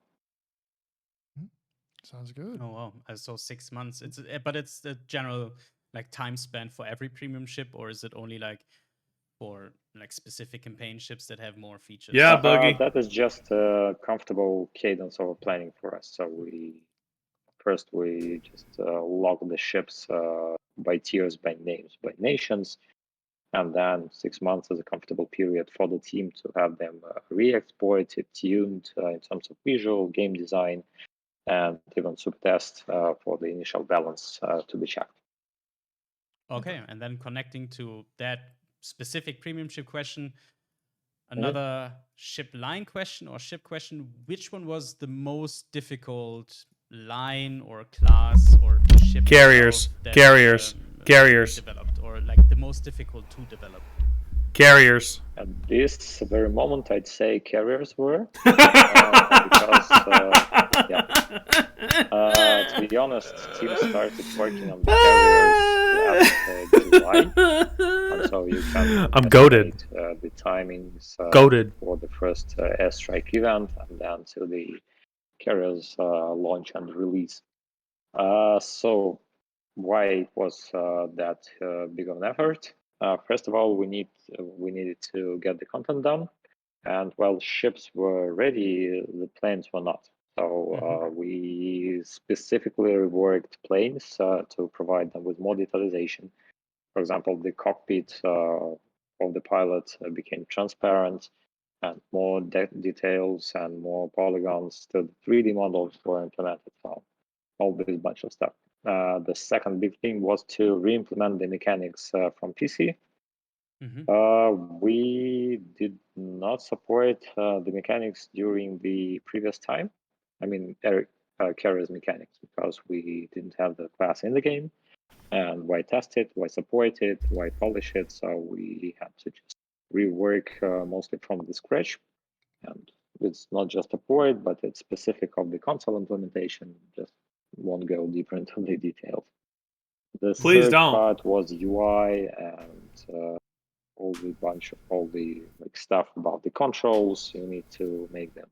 Sounds good. Oh wow! So 6 months. But it's the general like time span for every premium ship, or is it only like for like specific campaign ships that have more features? Yeah, Boogie. That is just a comfortable cadence of planning for us. So we just log the ships by tiers, by names, by nations, and then 6 months is a comfortable period for the team to have them re-exploited, tuned in terms of visual, game design, and even super test for the initial balance to be checked. Okay, and then connecting to that specific premium ship question, another ship line question or ship question. Which one was the most difficult line or class or ship Carriers. that, Carriers. Carriers. developed, or like the most difficult to develop? Carriers. At this very moment, I'd say carriers were. Because, to be honest, team started working on the carriers last July. And so you can I'm goated. The timings Goated. for the first airstrike event and then to the carriers launch and release. So why it was that big of an effort? First of all, we needed to get the content done, and while ships were ready, the planes were not. So we specifically reworked planes to provide them with more detalization. For example, the cockpit of the pilot became transparent, and more details and more polygons to the 3D models were implemented. So all this bunch of stuff. The second big thing was to re-implement the mechanics from PC. We did not support the mechanics during the previous time. I mean, carriers mechanics, because we didn't have the class in the game. And why test it, why support it, why polish it? So we had to just rework mostly from the scratch. And it's not just a port, but it's specific of the console implementation. Just won't go deeper into the details. The third part was UI and all the stuff about the controls. You need to make them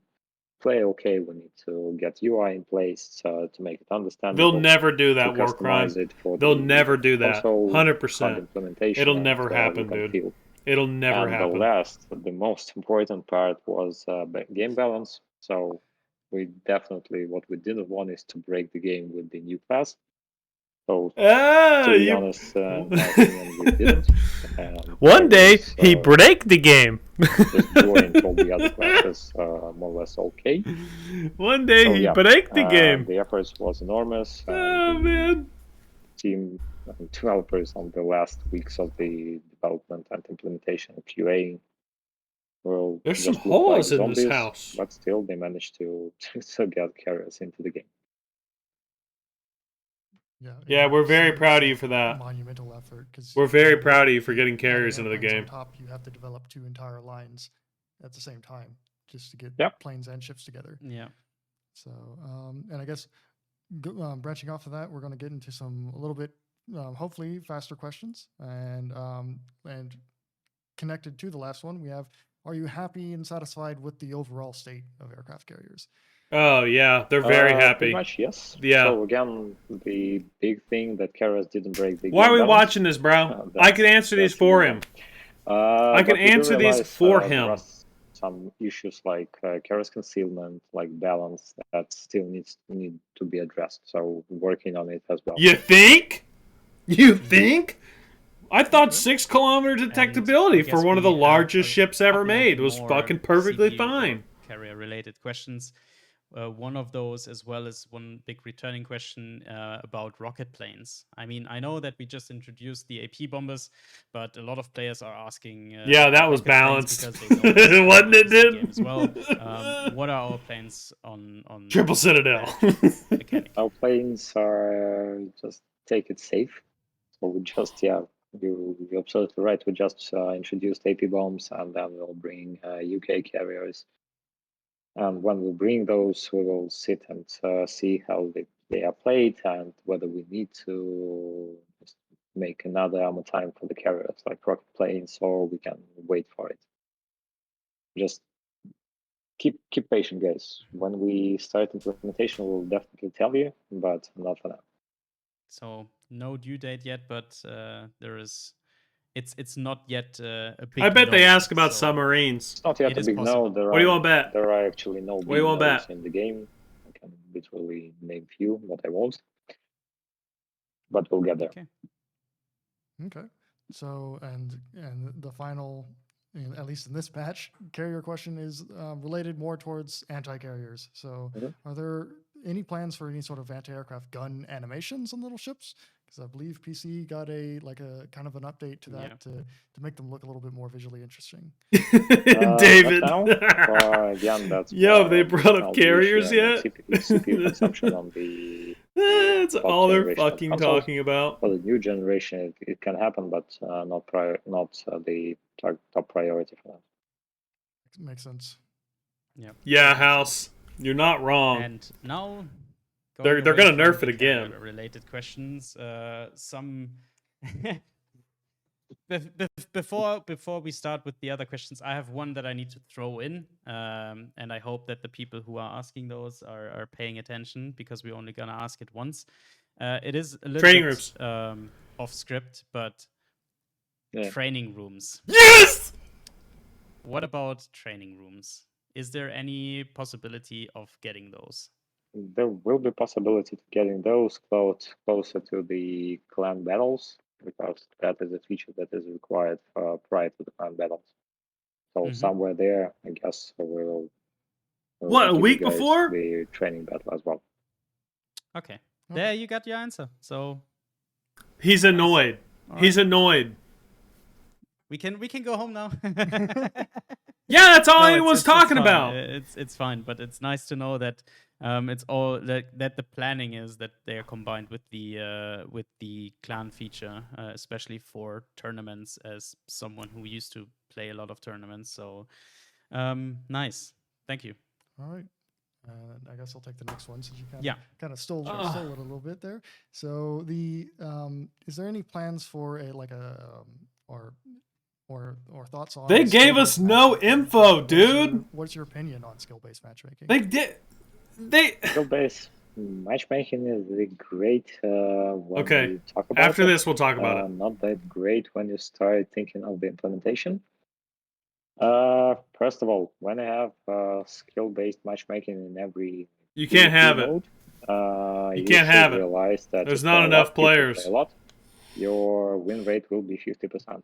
play okay. We need to get UI in place to make it understandable. They'll never do that, Warcrime. They'll never do that. 100%. It'll never happen, dude. It'll never happen. The most important part was game balance. So what we didn't want is to break the game with the new class. So to be honest, in my opinion, we didn't. One day he break the game. Just joined all the other classes more or less okay. One day he break the game. The effort was enormous. Oh man! Team developers on the last weeks of the development and implementation of QA. Well, there's some holes in zombies, this house, but still they managed to get carriers into the game. Yeah, we're very proud of you for that. Monumental effort, because we're very proud of you for getting carriers into the game. On top, you have to develop 2 entire lines at the same time just to get planes and ships together. Yeah. So, and I guess branching off of that, we're going to get into a little bit, hopefully faster questions, and connected to the last one, we have: are you happy and satisfied with the overall state of aircraft carriers? Oh yeah, they're very happy. Pretty much, yes. Yeah. So again, the big thing that carriers didn't break the game. Why are we watching this, bro? I can answer these for him. I can answer these for him. There are some issues like carriers concealment, like balance, that still need to be addressed. So working on it as well. You think? You think? I thought 6 kilometer detectability for one of the largest ships ever made was fucking perfectly fine. Carrier related questions. one of those, as well as one big returning question about rocket planes. I mean, I know that we just introduced the AP bombers, but a lot of players are asking. Yeah, that about was rocket planes balanced. because they know this is Wasn't the it, PC dude? game as well. What are our plans on Triple Citadel. that mechanic? Our planes are just take it safe. So we just, you're absolutely right. We just introduced AP bombs, and then we'll bring UK carriers. And when we bring those, we will sit and see how they are played and whether we need to just make another armor time for the carriers, like rocket planes, or we can wait for it. Just keep patient, guys. When we start implementation, we'll definitely tell you, but not for now. So no due date yet, but there is. It's not yet a big. I bet they no, ask about so submarines. It's not yet It a is big possible. no. What do you want to bet? There are actually no What do you big want no's bet? in the game. I can literally name few, but I won't. But we'll get there. Okay. Okay. So, and the final, at least in this patch, carrier question is related more towards anti-carriers. So, are there any plans for any sort of anti-aircraft gun animations on little ships? Because I believe PC got a kind of an update to that to make them look a little bit more visually interesting. David. Not now. Again, that's Yo, they brought up technology carriers issue and yet? CPU consumption on the That's top all they're generation of fucking consoles. talking about. For the new generation, it can happen, but not the top priority for that. Makes sense. Yeah, House, you're not wrong. And now They're away gonna from nerf the it again. carrier-related questions. Some before we start with the other questions, I have one that I need to throw in, and I hope that the people who are asking those are paying attention, because we're only gonna ask it once. It is a little Training bit rooms. off script, but Yeah. training rooms. Yes! What about training rooms? Is there any possibility of getting those? There will be possibility to getting those closer to the clan battles, because that is a feature that is required prior to the clan battles. So somewhere there, I guess we'll What, a give week you guys before? the training battle as well. Okay. There you got your answer. So he's annoyed. All He's right. annoyed. We can go home now. Yeah, that's all No, he was it's talking fine. about. It's fine, but it's nice to know that it's all that the planning is that they are combined with the clan feature, especially for tournaments. As someone who used to play a lot of tournaments, so nice. Thank you. All right. I guess I'll take the next one since you Yeah. kind of stole it a little bit there. So the is there any plans for or thoughts on? They gave us skill-based no matchmaking? info, dude. What's your opinion on skill-based matchmaking? They Skill-based matchmaking is really great when Okay. you talk about After it. this, we'll talk about it. Not that great when you start thinking of the implementation. First of all, when I have skill-based matchmaking in every You can't have it. mode, You you can't should have it. realize that There's if not you enough play players. a lot, your win rate will be 50%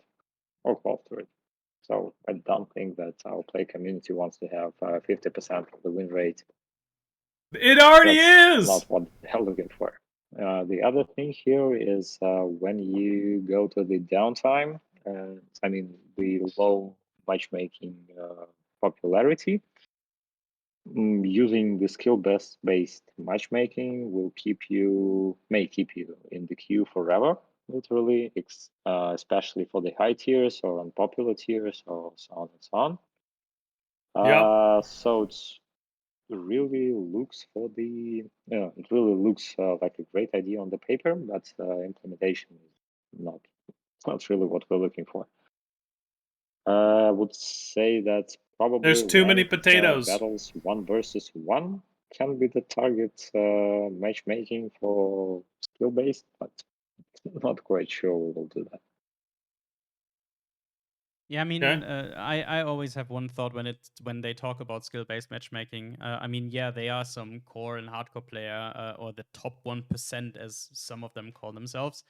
or close to it. So I don't think that our play community wants to have 50% of the win rate. It already That's is. not what they're looking for. The other thing here is when you go to the downtime, the low matchmaking popularity, using the skill-based matchmaking may keep you in the queue forever, literally, especially for the high tiers or unpopular tiers or so on and so on. Yep. So it really looks like a great idea on the paper, but implementation is not really what we're looking for. I would say that probably There's too many potatoes. Battles 1 versus 1 can be the target matchmaking for skill-based, but not quite sure we will do that. Yeah, I mean, Okay. I always have one thought when they talk about skill-based matchmaking. I mean, yeah, they are some core and hardcore player, or the top 1%, as some of them call themselves.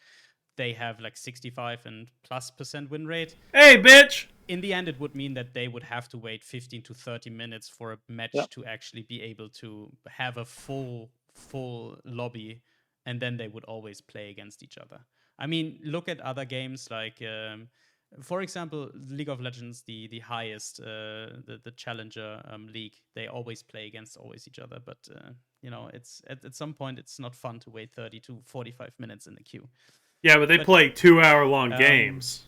they have like 65 and plus% win rate. Hey, bitch! In the end, it would mean that they would have to wait 15 to 30 minutes for a match Yeah. to actually be able to have a full lobby, and then they would always play against each other. I mean, look at other games like, for example, League of Legends, the highest, the Challenger League. They always play against always each other, but it's at some point it's not fun to wait 30 to 45 minutes in the queue. Yeah, but they play 2-hour-long um, games.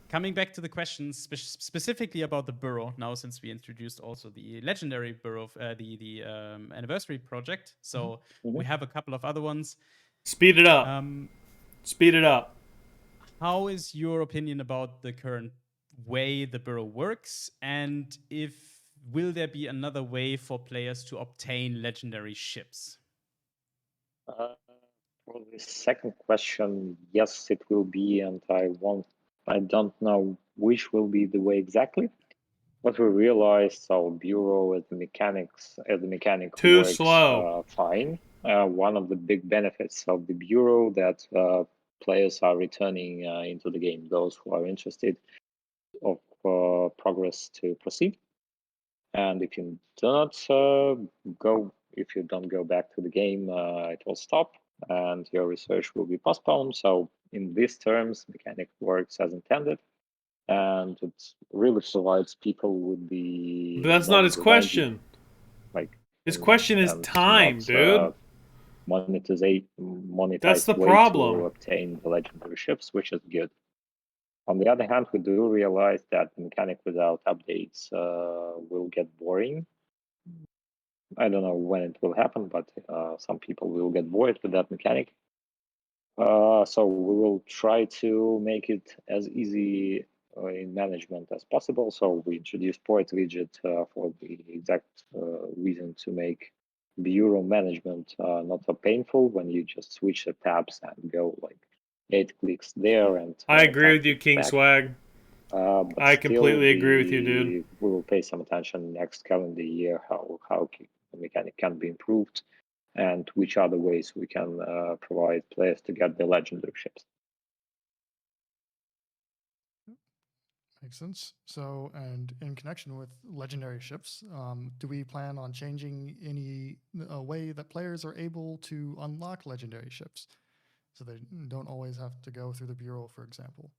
Coming back to the questions specifically about the burrow now, since we introduced also the legendary burrow, the anniversary project. So we have a couple of other ones. Speed it up. Speed it up. How is your opinion about the current way the burrow works, and will there be another way for players to obtain legendary ships? For the second question, yes, it will be, and I don't know which will be the way exactly. But we realized our bureau as the mechanic Too works slow. fine. One of the big benefits of the bureau that players are returning into the game, those who are interested of progress to proceed. And if you do not if you don't go back to the game, it will stop and your research will be postponed. So in these terms, mechanic works as intended, and it really provides people with the But that's not his question. His question is time, dude. That's monetized the way problem. to obtain the legendary ships, which is good. On the other hand, we do realize that the mechanic without updates will get boring. I don't know when it will happen, but some people will get bored with that mechanic. So we will try to make it as easy in management as possible. So we introduced port widget for the exact reason to make bureau management not so painful when you just switch the tabs and go like 8 clicks there and I agree 10 with you, clicks King back. Swag. But I still, completely agree with you, dude. We will pay some attention next calendar year how the mechanic can be improved and which other ways we can provide players to get the legendary ships. Makes sense. So, and in connection with legendary ships, do we plan on changing any way that players are able to unlock legendary ships, so they don't always have to go through the bureau, for example?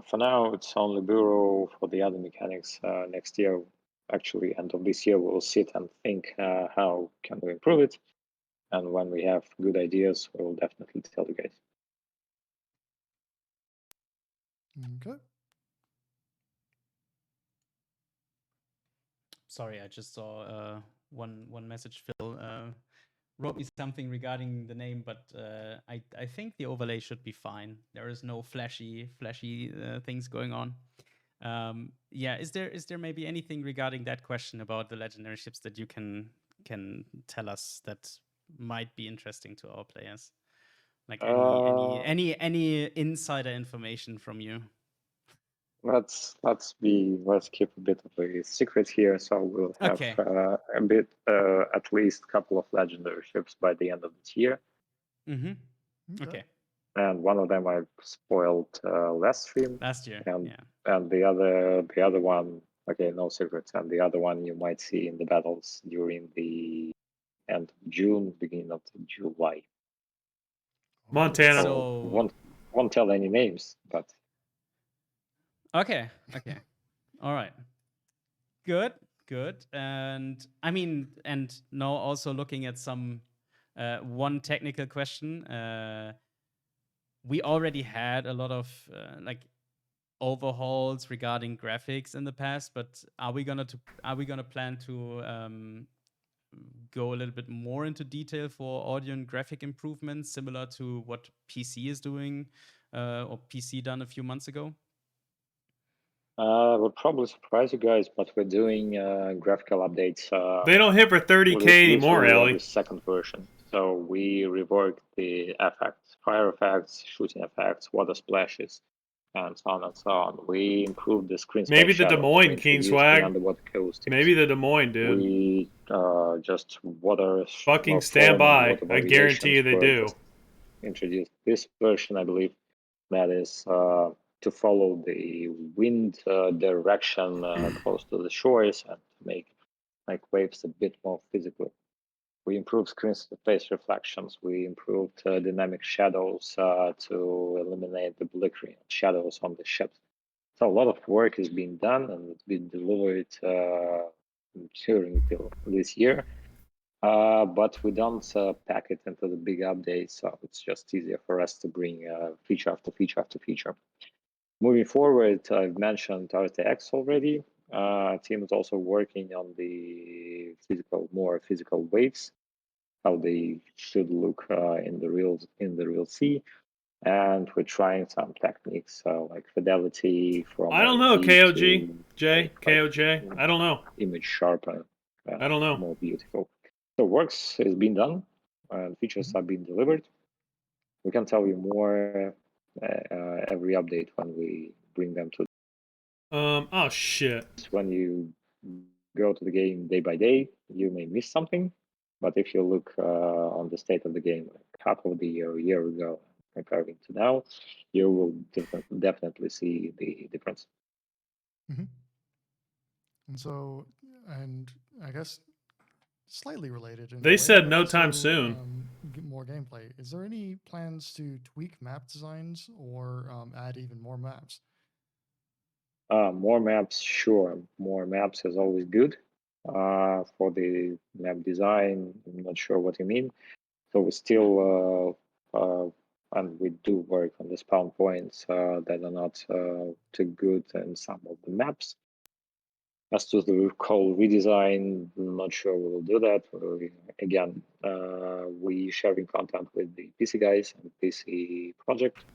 For now, it's only bureau. For the other mechanics, next year, actually, end of this year, we'll sit and think how can we improve it. And when we have good ideas, we'll definitely tell you guys. Okay. Sorry, I just saw one message. Phil wrote me something regarding the name, but I think the overlay should be fine. There is no flashy things going on. Yeah, is there maybe anything regarding that question about the legendary ships that you can tell us that might be interesting to our players? Like any insider information from you? Let's keep a bit of a secret here. So we'll have Okay. a bit, at least a couple of legendary ships by the end of this year. Mm-hmm. Okay. And one of them I spoiled last stream. Last year. And yeah. And the other one, okay, no secrets. And the other one you might see in the battles during the end of June, beginning of July. Montana. So won't tell any names, but okay. All right. Good. And I mean, and now also looking at some one technical question. We already had a lot of like overhauls regarding graphics in the past, but are we gonna plan to go a little bit more into detail for audio and graphic improvements, similar to what PC is doing or PC done a few months ago? will probably surprise you guys, but we're doing graphical updates. They don't hit for 30K anymore, Ellie. Every second version. So we reworked the effects, fire effects, shooting effects, water splashes, and so on and so on. We improved the screen space. Maybe the Des Moines, King Swag. Underwater coastings. Maybe the Des Moines, dude. We just water. Fucking stand by. I guarantee you they do. Introduced this version, I believe. That is to follow the wind direction close to the shores and make waves a bit more physical. We improved screen space reflections. We improved dynamic shadows to eliminate the flickering shadows on the ships. So a lot of work is being done and it's been delivered during this year. But we don't pack it into the big updates, so it's just easier for us to bring feature after feature after feature. Moving forward, I've mentioned RTX already. Team is also working on the more physical waves, how they should look in the real sea, and we're trying some techniques like fidelity from I don't know, RNG KOG. to J, make, KOJ. I don't know. image sharper, I don't know. more beautiful. So works is being done, and features are being delivered. We can tell you more every update when we bring them to. Oh shit. When you go to the game day by day, you may miss something, but if you look on the state of the game half of the year, a year ago, comparing to now, you will definitely see the difference. And so, and I guess slightly related. In a They way, said but no time also, soon. More gameplay. Is there any plans to tweak map designs or add even more maps? More maps, sure. More maps is always good. For the map design, I'm not sure what you mean. So we still, and we do work on the spawn points that are not too good in some of the maps. As to the call redesign, I'm not sure we will do that. Again, we sharing content with the PC guys and PC project.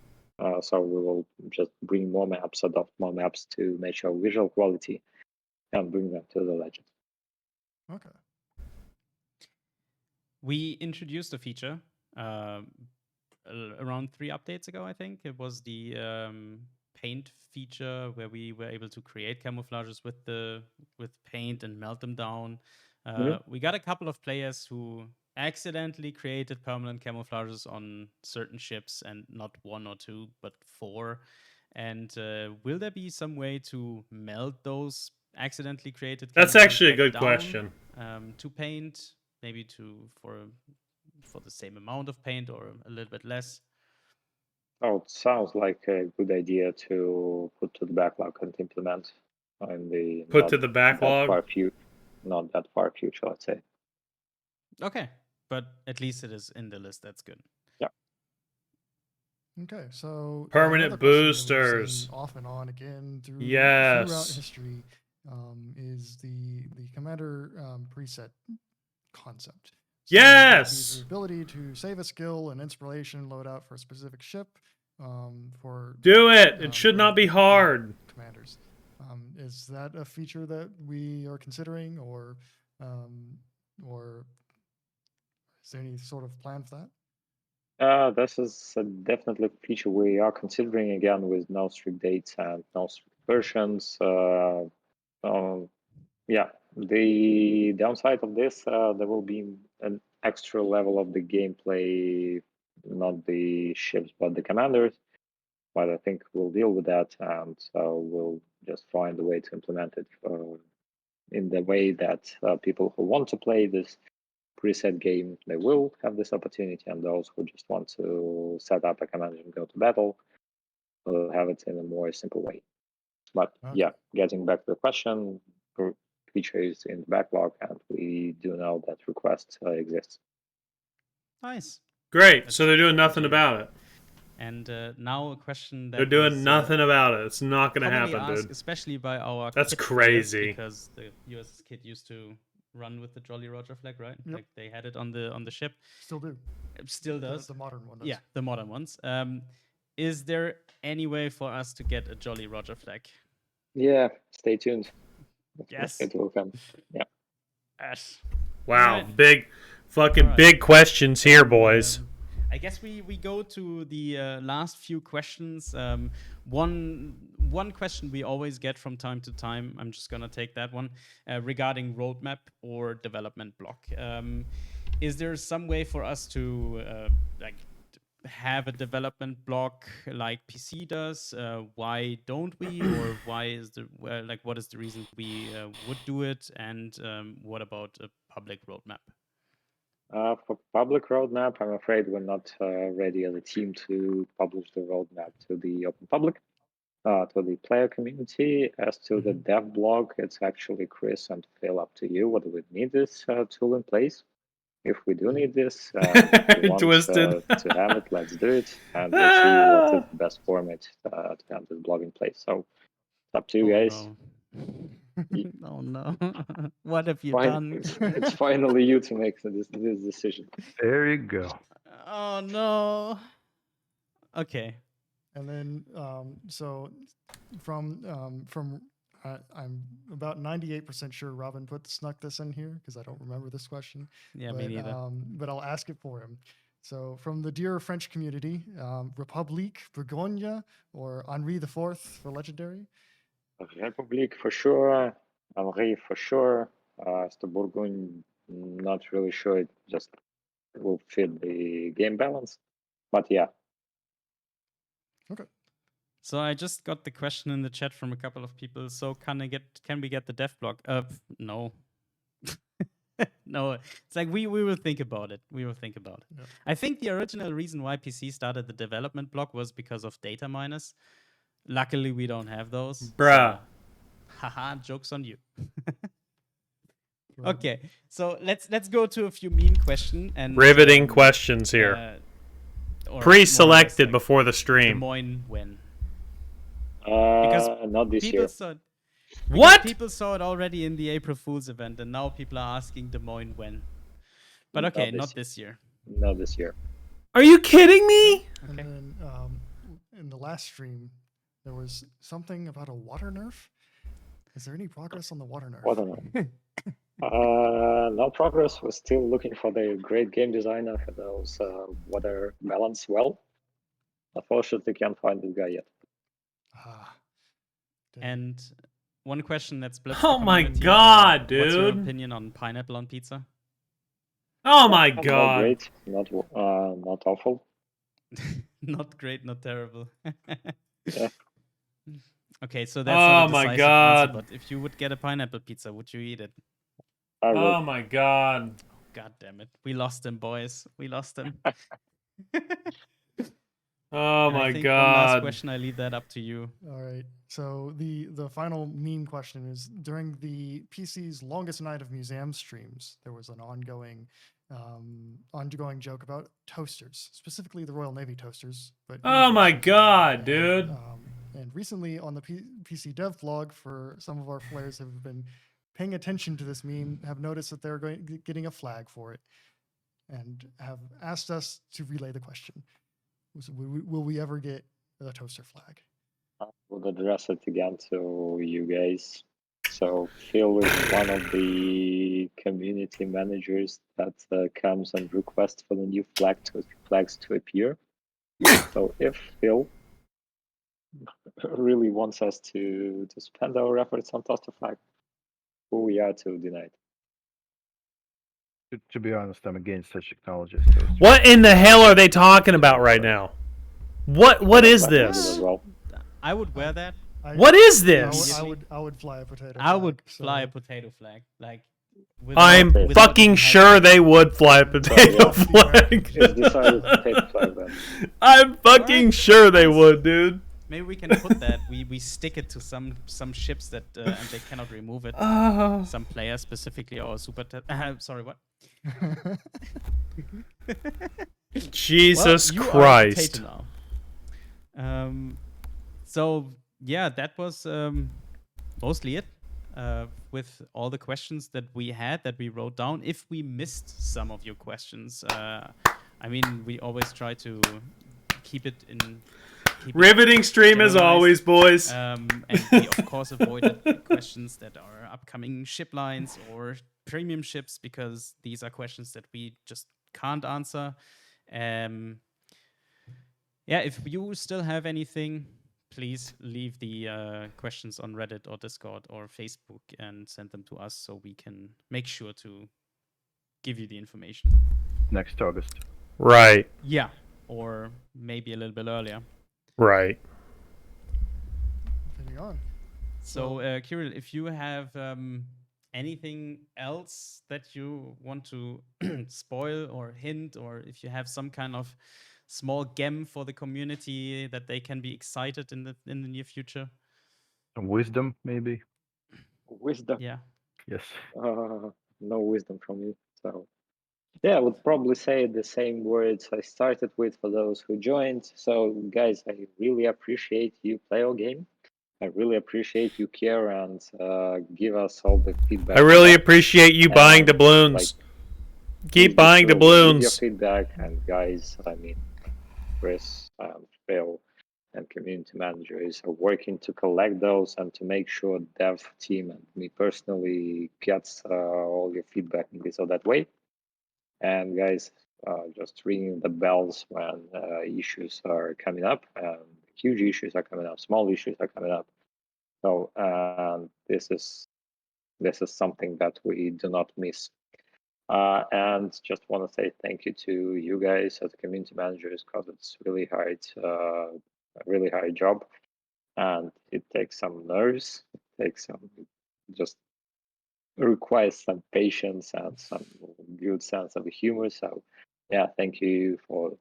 So we will just bring more maps, adopt more maps to match our visual quality and bring them to the legend. Okay. We introduced a feature around 3 updates ago, I think. It was the paint feature where we were able to create camouflages with paint and melt them down. We got a couple of players who accidentally created permanent camouflages on certain ships, and not 1 or 2, but 4. And will there be some way to melt those accidentally created That's camouflages actually a back good down, question. to paint, maybe for the same amount of paint or a little bit less? Oh, it sounds like a good idea to put to the backlog and implement in the Put to the backlog. not that far future, let's say. Okay, but at least it is in the list. That's good. Yeah. Okay, so Permanent another question that we've boosters. seen off and on again throughout Yes. history is the commander preset concept. So Yes. the ability to save a skill and inspiration loadout for a specific ship. For Do it. It should not be hard. commanders. Is that a feature that we are considering, or is there any sort of plan for that? This is definitely a feature we are considering again with no strict dates and no strict versions. Yeah, the downside of this, there will be an extra level of the gameplay, not the ships, but the commanders. But I think we'll deal with that, and we'll just find a way to implement it in the way that people who want to play this preset game, they will have this opportunity, and those who just want to set up a commander and go to battle will have it in a more simple way. But yeah, getting back to the question, feature is in the backlog, and we do know that request exists. Nice. Great. That's So they're doing good to nothing hear. about it. And now a question that They're doing was, nothing about it. It's not going to commonly happen, asked, dude. especially by our That's kit players, crazy. because the USS Kit used to run with the Jolly Roger flag, right? Yep. Like they had it on the ship. Still do. It still does. The modern one does. Yeah, the modern ones. Is there any way for us to get a Jolly Roger flag? Yeah, stay tuned. Yes. It will come. Yeah. Yes. Wow. Alright. Big, fucking Alright. big questions here, boys. I guess we go to the last few questions. One question we always get from time to time, I'm just gonna take that one, regarding roadmap or development block. Is there some way for us to have a development block like PC does? Why don't we? Or why is what is the reason we would do it? And what about a public roadmap? For public roadmap, I'm afraid we're not ready as a team to publish the roadmap to the open public, to the player community. As to the dev blog, it's actually Chris and Phil, up to you whether we need this tool in place. If we do need this, if you want Twisted. to have it, let's do it, and we'll see what is the best format to have this blog in place. So it's up to you guys. No. Oh no! What have you Fine, done? it's finally you to make this decision. There you go. Oh no! Okay. And then, so I'm about 98% sure Robin snuck this in here because I don't remember this question. Yeah, but, me neither. But I'll ask it for him. So from the dear French community, Republique, Bourgogne, or Henri IV for legendary? Republic for sure, Henri for sure. As to Bourgogne, not really sure. It just will fit the game balance. But yeah. Okay. So I just got the question in the chat from a couple of people. So can we get the dev block? No. No. It's like we will think about it. We will think about it. Yeah. I think the original reason why PC started the development block was because of data miners. Luckily we don't have those. Bruh. So, haha, joke's on you. Right. Okay. So let's go to a few mean questions and Riveting questions here. or more or less, Pre-selected like, before the Des stream. Moines when? Not this People year. saw it. What? People saw it already in the April Fool's event, and now people are asking Des Moines when. But okay, not this year. Not this year. Are you kidding me? And Okay. then in the last stream, there was something about a water nerf. Is there any progress on the water nerf? I don't know. No progress. We're still looking for the great game designer for those water balance well. Unfortunately, can't find this guy yet. Ah, damn. And one question that splits. Oh the my community, God, What's your dude. opinion on pineapple on pizza? Oh my Not god. great. Not awful. Not great, not terrible. Yeah. Okay, so that's Oh not a my decisive God. answer, but if you would get a pineapple pizza, would you eat it? I will. Oh my god. God damn it. We lost him, boys. We lost him. Oh And I my think one last god. question, I leave that up to you. All right. So the final meme question is: during the PC's longest night of museum streams, there was an ongoing joke about toasters, specifically the Royal Navy toasters. But Oh my god, dude. And recently on the PC Dev blog, for some of our players have been paying attention to this meme, have noticed that they're getting a flag for it, and have asked us to relay the question. So will we ever get the toaster flag? I would address it again to you guys. So Phil is one of the community managers that comes and requests for the new flags to appear. So if Phil really wants us to spend our efforts on toaster flag, who we are to deny it? To be honest, I'm against such technologies. So What in the hell are they talking about right now? What is Flag will do this? as well. I would wear that. What is this? I would fly a potato. I would flag, fly a so- potato flag. Like, I'm without fucking even sure having- they would fly a potato yeah. flag. It's decided potato flag then. I'm fucking Alright. sure they would, dude. Maybe we can put that. We stick it to some ships that and they cannot remove it. Oh. Some players, specifically our super. Sorry, what? Jesus Well, you are a Christ. potato now. So yeah, that was mostly it with all the questions that we had that we wrote down. If we missed some of your questions, I mean, we always try to keep it in. Keep it Riveting stream as generalized. always, boys. And we of course avoided questions that are upcoming ship lines or premium ships because these are questions that we just can't answer. Yeah, if you still have anything, please leave the questions on Reddit or Discord or Facebook and send them to us so we can make sure to give you the information. next August. Right. Yeah. or maybe a little bit earlier. Right. Depending on. So, Kirill, if you have anything else that you want to spoil or hint, or if you have some kind of small gem for the community that they can be excited in the near future. Some wisdom, maybe. Wisdom. Yeah. Yes. No wisdom from me. So, yeah, I would probably say the same words I started with for those who joined. So, guys, I really appreciate you play our game. I really appreciate you care and give us all the feedback. I you really want. appreciate you buying And, doubloons. please Keep be buying sure to leave your doubloons. feedback. And guys, I mean, Chris, Phil, and community managers are working to collect those and to make sure dev team and me personally gets all your feedback in this or that way. And guys, just ringing the bells when issues are coming up. Huge issues are coming up. Small issues are coming up. So this is something that we do not miss. And just want to say thank you to you guys as community managers, because it's really hard, a really hard job, and it takes some nerves. It takes some, just requires some patience and some good sense of humor. So yeah, thank you for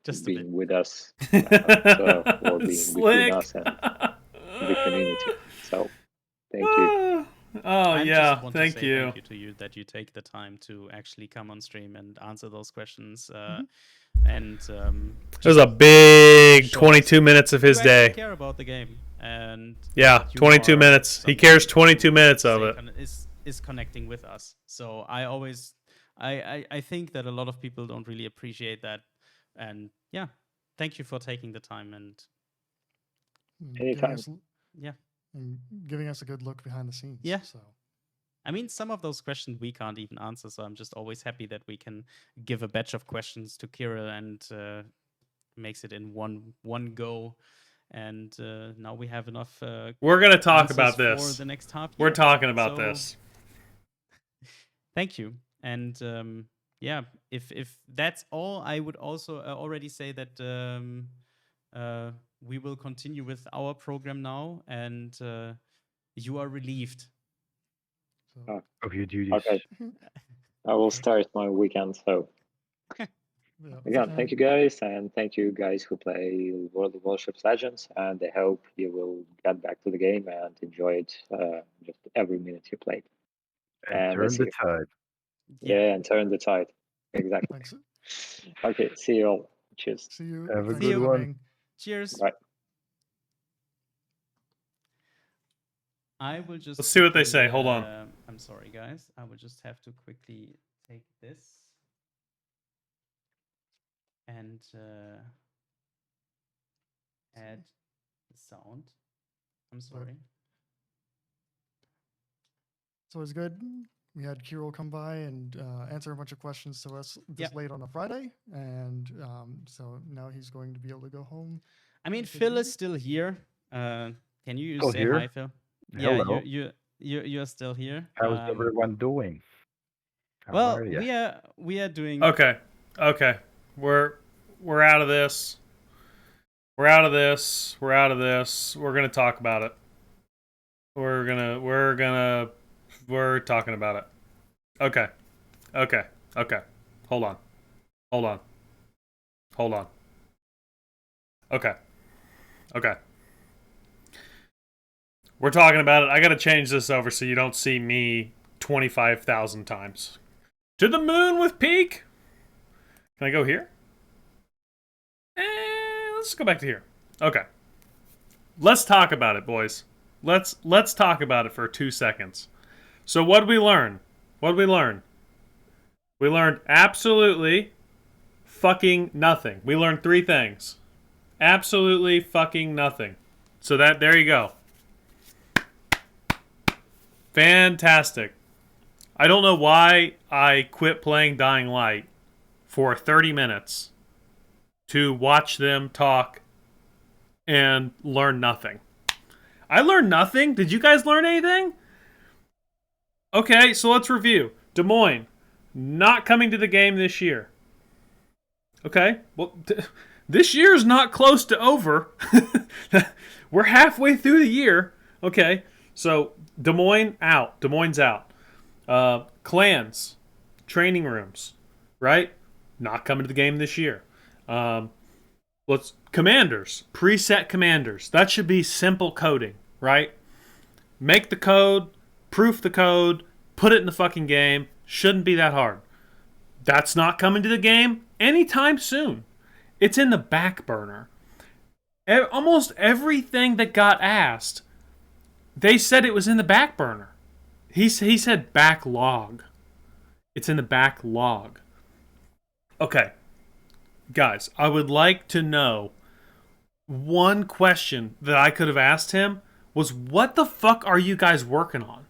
Just a being bit. with us, and for being between Slick. us and the community. So thank you. Oh I yeah, just want to thank say you. thank you to you that you take the time to actually come on stream and answer those questions. And It was a just big show us 22 minutes of his you actually day. care about the game, and Yeah, that you 22 are minutes. He somebody cares 22 who, minutes of say, it. is connecting with us. So I always I think that a lot of people don't really appreciate that. And yeah, thank you for taking the time. And Giving Anytime. us, yeah, and giving us a good look behind the scenes. Yeah. So I mean, some of those questions we can't even answer, so I'm just always happy that we can give a batch of questions to Kirill and makes it in one go. And now we have enough. We're going to talk answers about for this. the next half We're year. talking about So, this. Thank you. And yeah, if that's all, I would also already say that we will continue with our program now, and you are relieved. Of your duties. Okay, I will start my weekend. So yeah, again, and thank you guys, and thank you guys who play World of Warships Legends. And I hope you will get back to the game and enjoy it just every minute you played. And we'll turn see the you. tide. Yeah, and turn the tide. Exactly. thanks. Okay, see you all. Cheers. See you. Have a Thanks good for one. coming. Cheers. Bye. I will just. Let's see what they quickly, say. Hold on. I'm sorry, guys. I will just have to quickly take this and add the sound. I'm sorry. So it's good. We had Kirill come by and answer a bunch of questions to us this Yep. late on a Friday, and so now he's going to be able to go home. I mean, Take it Phil is easy. still here. Can you Still say here? hi, Phil? Yeah, Hello. you're still here. How's everyone doing? How Well, are ya? we are doing. Okay. Okay. We're out of this. We're out of this. We're out of this. We're going to talk about it. We're talking about it. Okay. Okay. Okay. Hold on. Hold on. Hold on. Okay. Okay. We're talking about it. I got to change this over so you don't see me 25,000 times. To the moon with Peak. Can I go here? Let's go back to here. Okay. Let's talk about it, boys. Let's talk about it for 2 seconds. So what did we learn? What did we learn? We learned absolutely fucking nothing. We learned 3 things. Absolutely fucking nothing. So there you go. Fantastic. I don't know why I quit playing Dying Light for 30 minutes to watch them talk and learn nothing. I learned nothing? Did you guys learn anything? Okay, so let's review. Des Moines, not coming to the game this year. Okay, well, this year's not close to over. We're halfway through the year. Okay, so Des Moines out. Des Moines out. Clans, training rooms, right? Not coming to the game this year. Commanders, preset commanders. That should be simple coding, right? Make the code, proof the code, put it in the fucking game. Shouldn't be that hard. That's not coming to the game anytime soon. It's in the back burner. Almost everything that got asked, they said it was in the back burner. He said backlog. It's in the backlog. Okay. Guys, I would like to know, one question that I could have asked him was, what the fuck are you guys working on?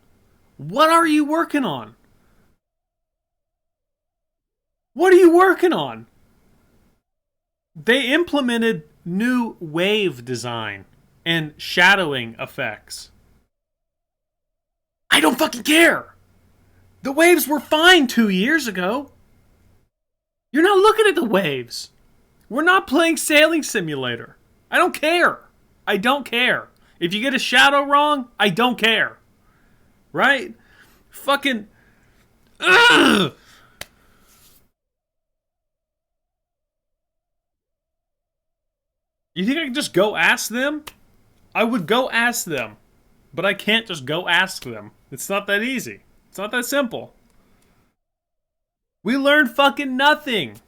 What are you working on? What are you working on? They implemented new wave design and shadowing effects. I don't fucking care. The waves were fine 2 years ago. You're not looking at the waves. We're not playing Sailing Simulator. I don't care. I don't care. If you get a shadow wrong, I don't care. Right? Fucking... Ugh! You think I can just go ask them? I would go ask them. But I can't just go ask them. It's not that easy. It's not that simple. We learned fucking nothing.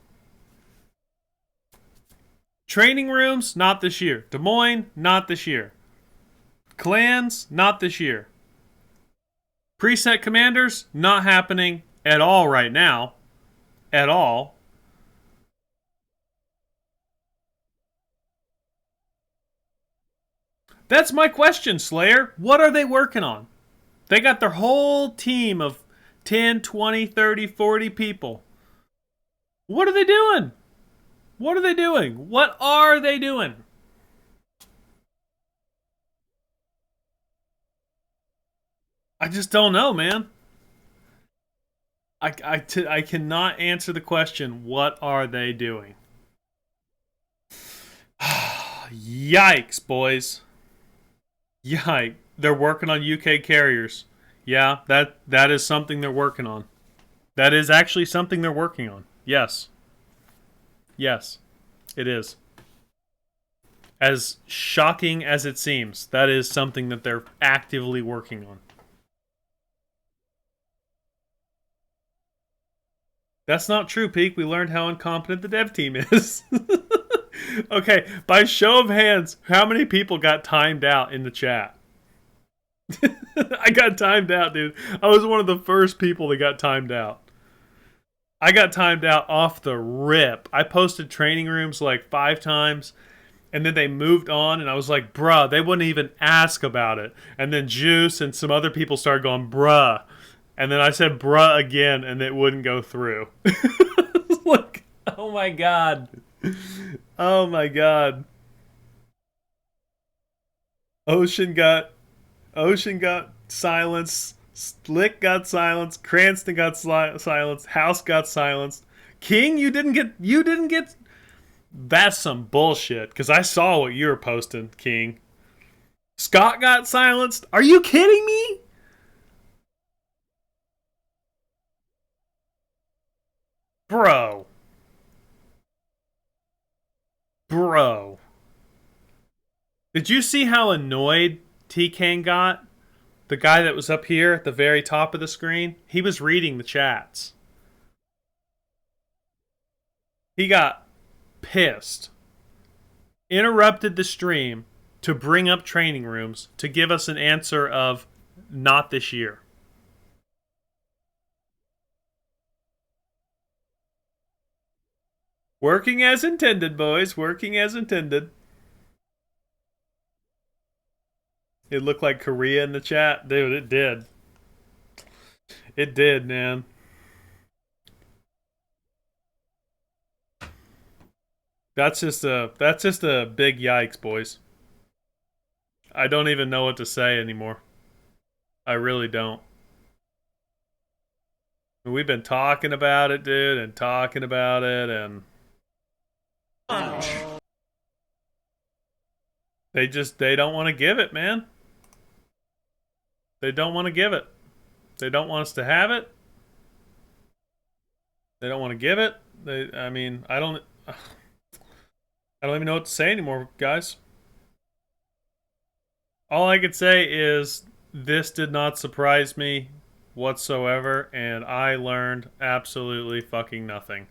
Training rooms, not this year. Des Moines, not this year. Clans, not this year. Preset commanders, not happening at all right now. At all. That's my question, Slayer. What are they working on? They got their whole team of 10, 20, 30, 40 people. What are they doing? What are they doing? What are they doing? I just don't know, man. I cannot answer the question, what are they doing? Yikes, boys. Yikes. They're working on UK carriers. Yeah, that is something they're working on. That is actually something they're working on. Yes. Yes, it is. As shocking as it seems, that is something that they're actively working on. That's not true, Peak. We learned how incompetent the dev team is. Okay, by show of hands, how many people got timed out in the chat? I got timed out, dude. I was one of the first people that got timed out. I got timed out off the rip. I posted training rooms like 5 times, and then they moved on, and I was like, bruh, they wouldn't even ask about it. And then Juice and some other people started going, bruh. And then I said bruh again, and it wouldn't go through. Like, oh my god. Oh my god. Ocean got silenced. Slick got silenced. Cranston got silenced. House got silenced. King, you didn't get. That's some bullshit. Because I saw what you were posting, King. Scott got silenced. Are you kidding me? Bro. Did you see how annoyed T-Kane got? The guy that was up here at the very top of the screen? He was reading the chats. He got pissed. Interrupted the stream to bring up training rooms to give us an answer of not this year. Working as intended, boys. Working as intended. It looked like Korea in the chat. Dude, it did. It did, man. That's just a big yikes, boys. I don't even know what to say anymore. I really don't. We've been talking about it, dude, and talking about it, and They don't want to give it, man. They don't want to give it. They don't want us to have it. They don't want to give it. I mean, I don't even know what to say anymore, guys. All I could say is this did not surprise me whatsoever, and I learned absolutely fucking nothing.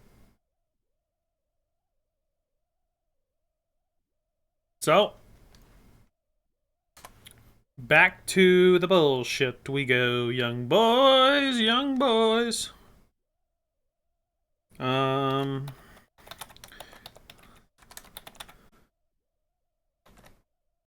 So, back to the bullshit we go, young boys, young boys.